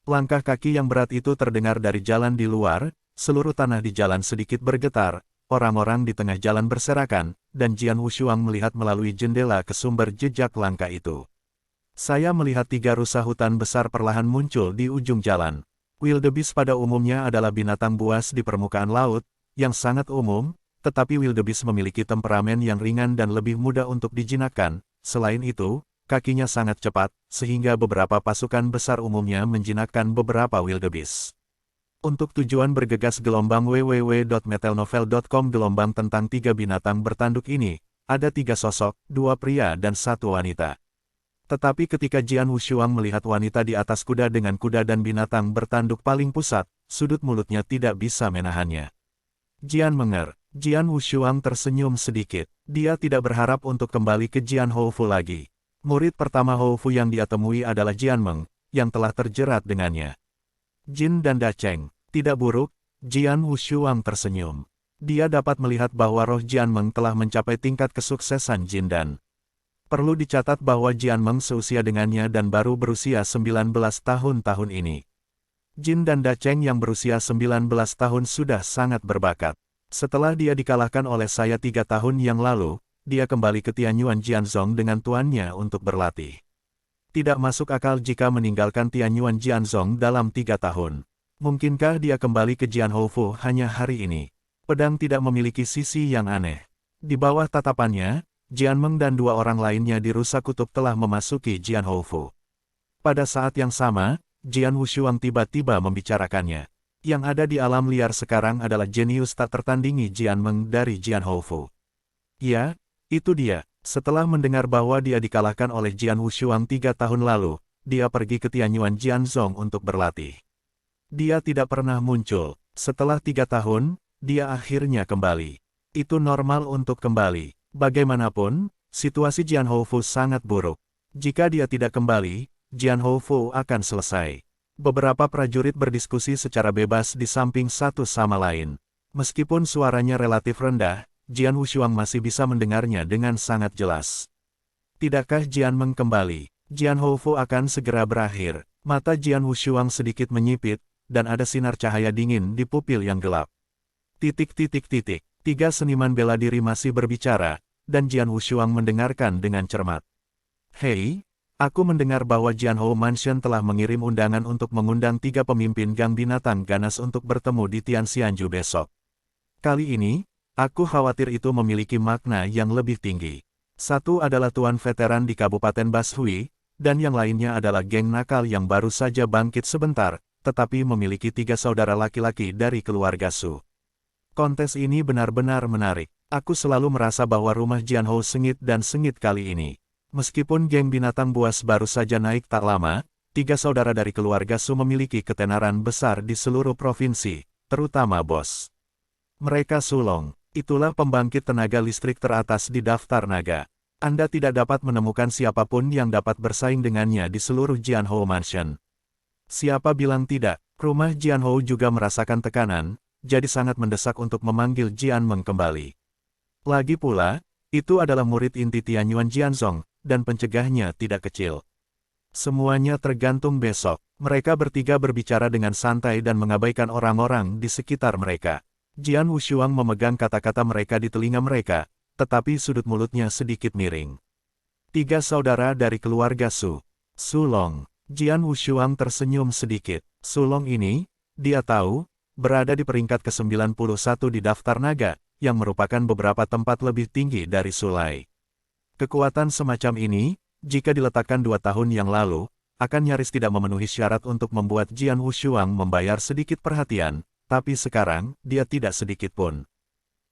langkah kaki yang berat itu terdengar dari jalan di luar. Seluruh tanah di jalan sedikit bergetar, orang-orang di tengah jalan berserakan, dan Jian Wushuang melihat melalui jendela ke sumber jejak langkah itu. Saya melihat 3 rusa hutan besar perlahan muncul di ujung jalan. Wildebeest pada umumnya adalah binatang buas di permukaan laut, yang sangat umum, tetapi wildebeest memiliki temperamen yang ringan dan lebih mudah untuk dijinakkan. Selain itu, kakinya sangat cepat, sehingga beberapa pasukan besar umumnya menjinakkan beberapa wildebeest. Untuk tujuan bergegas gelombang www.metalnovel.com gelombang tentang 3 binatang bertanduk ini, ada 3 sosok, 2 pria dan 1 wanita. Tetapi ketika Jian Wushuang melihat wanita di atas kuda dengan kuda dan binatang bertanduk paling pusat, sudut mulutnya tidak bisa menahannya. Jian Wushuang tersenyum sedikit. Dia tidak berharap untuk kembali ke Jian Hou Fu lagi. Murid pertama Hou Fu yang dia temui adalah Jian Meng, yang telah terjerat dengannya. Jin dan Dacheng, tidak buruk, Jian Wushuang tersenyum. Dia dapat melihat bahwa roh Jian Meng telah mencapai tingkat kesuksesan Jin dan. Perlu dicatat bahwa Jian Meng seusia dengannya dan baru berusia 19 tahun ini. Jin dan Dacheng yang berusia 19 tahun sudah sangat berbakat. Setelah dia dikalahkan oleh saya 3 tahun yang lalu, dia kembali ke Tianyuan Jianzhong dengan tuannya untuk berlatih. Tidak masuk akal jika meninggalkan Tianyuan Jianzhong dalam 3 tahun. Mungkinkah dia kembali ke Jian Hou Fu hanya hari ini? Pedang tidak memiliki sisi yang aneh. Di bawah tatapannya, Jian Meng dan 2 orang lainnya di Rusa Kutub telah memasuki Jian Hou Fu. Pada saat yang sama, Jian Wushuang tiba-tiba membicarakannya. Yang ada di alam liar sekarang adalah jenius tak tertandingi Jian Meng dari Jian Houfu. Ya, itu dia. Setelah mendengar bahwa dia dikalahkan oleh Jian Wushuang 3 tahun lalu, dia pergi ke Tianyuan Jianzhong untuk berlatih. Dia tidak pernah muncul. Setelah 3 tahun, dia akhirnya kembali. Itu normal untuk kembali. Bagaimanapun, situasi Jian Houfu sangat buruk. Jika dia tidak kembali, Jian Houfu akan selesai. Beberapa prajurit berdiskusi secara bebas di samping satu sama lain. Meskipun suaranya relatif rendah, Jian Wushuang masih bisa mendengarnya dengan sangat jelas. Tidakkah Jian Meng kembali? Jian Houfu akan segera berakhir. Mata Jian Wushuang sedikit menyipit, dan ada sinar cahaya dingin di pupil yang gelap. Tiga seniman bela diri masih berbicara, dan Jian Wushuang mendengarkan dengan cermat. Hei, aku mendengar bahwa Jianhou Mansion telah mengirim undangan untuk mengundang 3 pemimpin gang binatang ganas untuk bertemu di Tianxianju besok. Kali ini, aku khawatir itu memiliki makna yang lebih tinggi. Satu adalah tuan veteran di Kabupaten Bashui, dan yang lainnya adalah geng nakal yang baru saja bangkit sebentar, tetapi memiliki 3 saudara laki-laki dari keluarga Su. Kontes ini benar-benar menarik. Aku selalu merasa bahwa rumah Jianhou sengit dan sengit kali ini. Meskipun geng binatang buas baru saja naik tak lama, 3 saudara dari keluarga Su memiliki ketenaran besar di seluruh provinsi, terutama bos mereka sulung. Itulah pembangkit tenaga listrik teratas di daftar naga. Anda tidak dapat menemukan siapapun yang dapat bersaing dengannya di seluruh Jianhou Mansion. Siapa bilang tidak? Rumah Jianhou juga merasakan tekanan, jadi sangat mendesak untuk memanggil Jian Meng kembali. Lagi pula, itu adalah murid inti Tianyuan Jianzhong, dan pencegahnya tidak kecil. Semuanya tergantung besok. Mereka bertiga berbicara dengan santai dan mengabaikan orang-orang di sekitar mereka. Jian Wushuang memegang kata-kata mereka di telinga mereka, tetapi sudut mulutnya sedikit miring. 3 saudara dari keluarga Su. Sulong. Jian Wushuang tersenyum sedikit. Sulong ini, dia tahu, berada di peringkat ke-91 di daftar naga, yang merupakan beberapa tempat lebih tinggi dari Sulai. Kekuatan semacam ini, jika diletakkan 2 tahun yang lalu, akan nyaris tidak memenuhi syarat untuk membuat Jian Wushuang membayar sedikit perhatian, tapi sekarang, dia tidak sedikit pun.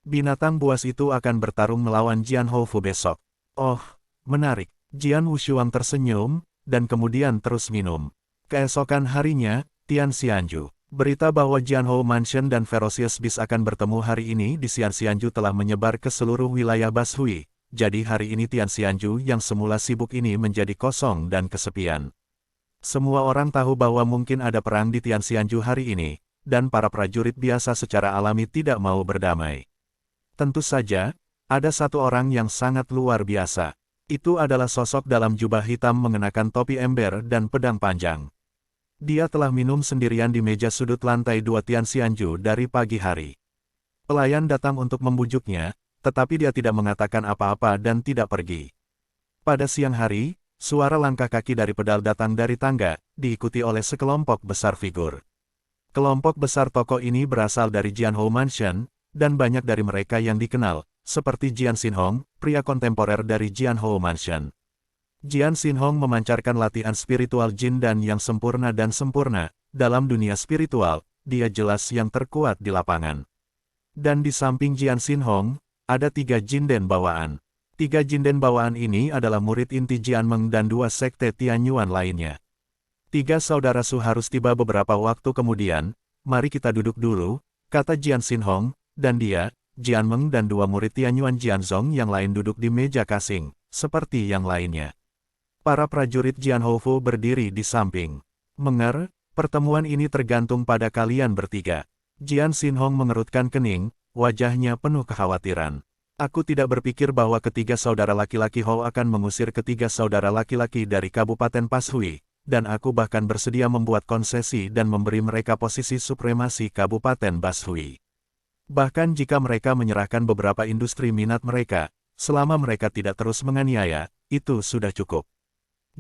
Binatang buas itu akan bertarung melawan Jian Houfu besok. Oh, menarik. Jian Wushuang tersenyum, dan kemudian terus minum. Keesokan harinya, Tianxianju. Berita bahwa Jianhou Mansion dan Ferocious Beast akan bertemu hari ini di Tianxianju telah menyebar ke seluruh wilayah Bashui, jadi hari ini Tianxianju yang semula sibuk ini menjadi kosong dan kesepian. Semua orang tahu bahwa mungkin ada perang di Tianxianju hari ini, dan para prajurit biasa secara alami tidak mau berdamai. Tentu saja, ada satu orang yang sangat luar biasa. Itu adalah sosok dalam jubah hitam mengenakan topi ember dan pedang panjang. Dia telah minum sendirian di meja sudut lantai 2 Tianxianju dari pagi hari. Pelayan datang untuk membujuknya, tetapi dia tidak mengatakan apa-apa dan tidak pergi. Pada siang hari, suara langkah kaki dari pedal datang dari tangga, diikuti oleh sekelompok besar figur. Kelompok besar tokoh ini berasal dari Jianhou Mansion, dan banyak dari mereka yang dikenal, seperti Jian Xinhong, pria kontemporer dari Jianhou Mansion. Jian Xinhong memancarkan latihan spiritual jin dan yang sempurna dalam dunia spiritual, dia jelas yang terkuat di lapangan. Dan di samping Jian Xinhong, ada 3 jinden bawaan. 3 jinden bawaan ini adalah murid inti Jian Meng dan 2 sekte Tianyuan lainnya. 3 saudara Su harus tiba beberapa waktu kemudian. Mari kita duduk dulu, kata Jian Xinhong, dan dia, Jian Meng dan 2 murid Tianyuan Jianzhong yang lain duduk di meja kasing, seperti yang lainnya. Para prajurit Jian Houfu berdiri di samping. Menger, pertemuan ini tergantung pada kalian bertiga. Jian Xinhong mengerutkan kening, wajahnya penuh kekhawatiran. Aku tidak berpikir bahwa ketiga saudara laki-laki Hou akan mengusir ketiga saudara laki-laki dari Kabupaten Pashui. Dan aku bahkan bersedia membuat konsesi dan memberi mereka posisi supremasi Kabupaten Bashui. Bahkan jika mereka menyerahkan beberapa industri minat mereka, selama mereka tidak terus menganiaya, itu sudah cukup.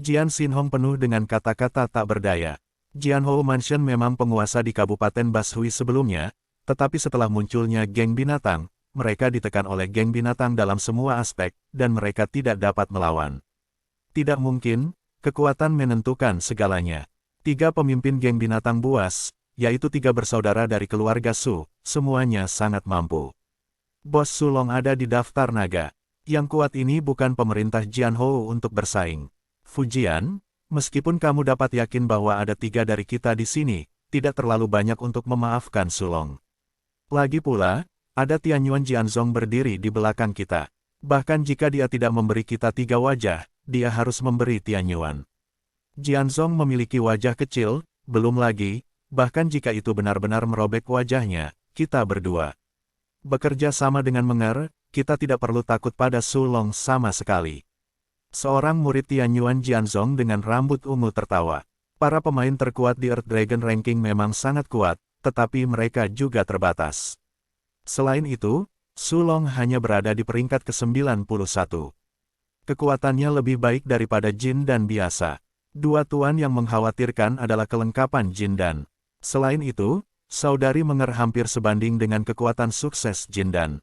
Jian Xinhong penuh dengan kata-kata tak berdaya. Jianhou Mansion memang penguasa di Kabupaten Bashui sebelumnya, tetapi setelah munculnya geng binatang, mereka ditekan oleh geng binatang dalam semua aspek, dan mereka tidak dapat melawan. Tidak mungkin. Kekuatan menentukan segalanya. 3 pemimpin geng binatang buas, yaitu 3 bersaudara dari keluarga Su, semuanya sangat mampu. Bos Sulong ada di daftar naga. Yang kuat ini bukan pemerintah Jianhou untuk bersaing. Fujian, meskipun kamu dapat yakin bahwa ada 3 dari kita di sini, tidak terlalu banyak untuk memaafkan Sulong. Lagi pula, ada Tianyuan Jianzong berdiri di belakang kita. Bahkan jika dia tidak memberi kita 3 wajah, dia harus memberi Tianyuan. Jianzong memiliki wajah kecil, belum lagi, bahkan jika itu benar-benar merobek wajahnya, kita berdua. Bekerja sama dengan Menger, kita tidak perlu takut pada Sulong sama sekali. Seorang murid Tianyuan Jianzong dengan rambut ungu tertawa. Para pemain terkuat di Earth Dragon Ranking memang sangat kuat, tetapi mereka juga terbatas. Selain itu, Sulong hanya berada di peringkat ke-91. Kekuatannya lebih baik daripada Jin Dan biasa. Dua tuan yang mengkhawatirkan adalah kelengkapan Jin Dan. Selain itu, saudari Menger hampir sebanding dengan kekuatan sukses Jin Dan.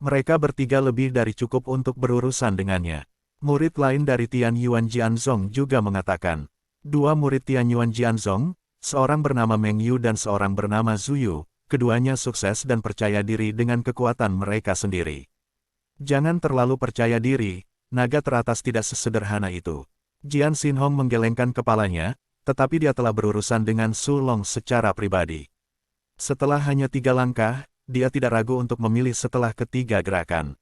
Mereka bertiga lebih dari cukup untuk berurusan dengannya. Murid lain dari Tianyuan Jianzong juga mengatakan. Dua murid Tianyuan Jianzong, seorang bernama Meng Yu dan seorang bernama Zhu Yu, keduanya sukses dan percaya diri dengan kekuatan mereka sendiri. Jangan terlalu percaya diri, naga teratas tidak sesederhana itu. Jian Xinhong menggelengkan kepalanya, tetapi dia telah berurusan dengan Sulong secara pribadi. Setelah hanya 3 langkah, dia tidak ragu untuk memilih setelah ketiga gerakan.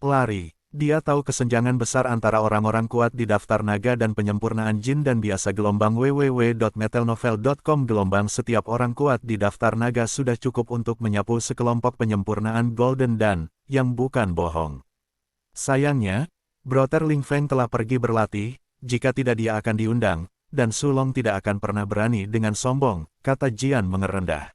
Lari. Dia tahu kesenjangan besar antara orang-orang kuat di daftar naga dan penyempurnaan Jin dan biasa gelombang www.metalnovel.com gelombang setiap orang kuat di daftar naga sudah cukup untuk menyapu sekelompok penyempurnaan Golden Dan, yang bukan bohong. Sayangnya, Brother Ling Feng telah pergi berlatih, jika tidak dia akan diundang, dan Sulong tidak akan pernah berani dengan sombong, kata Jian mengerendah.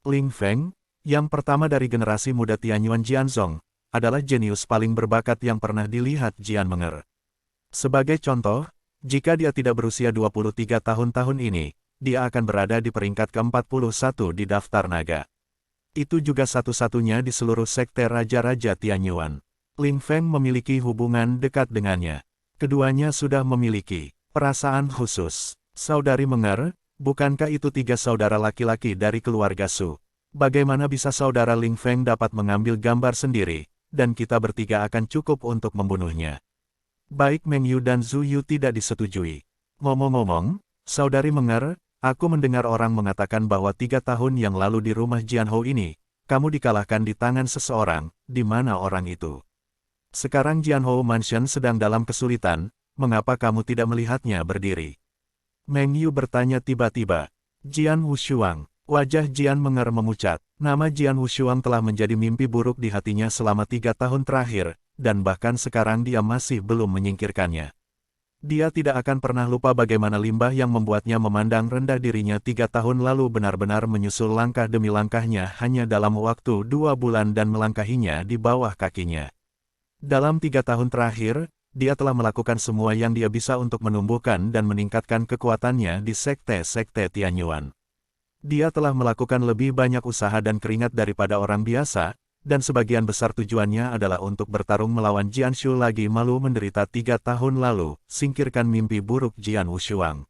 Ling Feng, yang pertama dari generasi muda Tianyuan Jianzong, adalah jenius paling berbakat yang pernah dilihat Jian Menger. Sebagai contoh, jika dia tidak berusia 23 tahun ini, dia akan berada di peringkat ke-41 di daftar naga. Itu juga satu-satunya di seluruh sekte Raja-Raja Tianyuan. Ling Feng memiliki hubungan dekat dengannya. Keduanya sudah memiliki perasaan khusus. Saudari Menger, bukankah itu 3 saudara laki-laki dari keluarga Su? Bagaimana bisa saudara Ling Feng dapat mengambil gambar sendiri, dan kita bertiga akan cukup untuk membunuhnya? Baik Meng Yu dan Zhu Yu tidak disetujui. Ngomong-ngomong, saudari Menger, aku mendengar orang mengatakan bahwa 3 tahun yang lalu di rumah Jianhou ini, kamu dikalahkan di tangan seseorang, di mana orang itu? Sekarang Jianhou Mansion sedang dalam kesulitan, mengapa kamu tidak melihatnya berdiri? Meng Yu bertanya tiba-tiba. Jian Wushuang. Wajah Jian Menger memucat. Nama Jian Wushuang telah menjadi mimpi buruk di hatinya selama 3 tahun terakhir, dan bahkan sekarang dia masih belum menyingkirkannya. Dia tidak akan pernah lupa bagaimana limbah yang membuatnya memandang rendah dirinya 3 tahun lalu benar-benar menyusul langkah demi langkahnya hanya dalam waktu 2 bulan dan melangkahinya di bawah kakinya. Dalam 3 tahun terakhir, dia telah melakukan semua yang dia bisa untuk menumbuhkan dan meningkatkan kekuatannya di sekte-sekte Tianyuan. Dia telah melakukan lebih banyak usaha dan keringat daripada orang biasa, dan sebagian besar tujuannya adalah untuk bertarung melawan Jian Shu lagi malu menderita 3 tahun lalu, singkirkan mimpi buruk Jian Wushuang.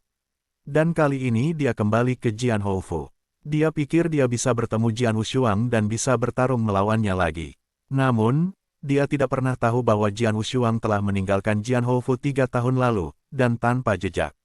Dan kali ini dia kembali ke Jian Houfu. Dia pikir dia bisa bertemu Jian Wushuang dan bisa bertarung melawannya lagi. Namun, dia tidak pernah tahu bahwa Jian Wushuang telah meninggalkan Jian Houfu 3 tahun lalu, dan tanpa jejak.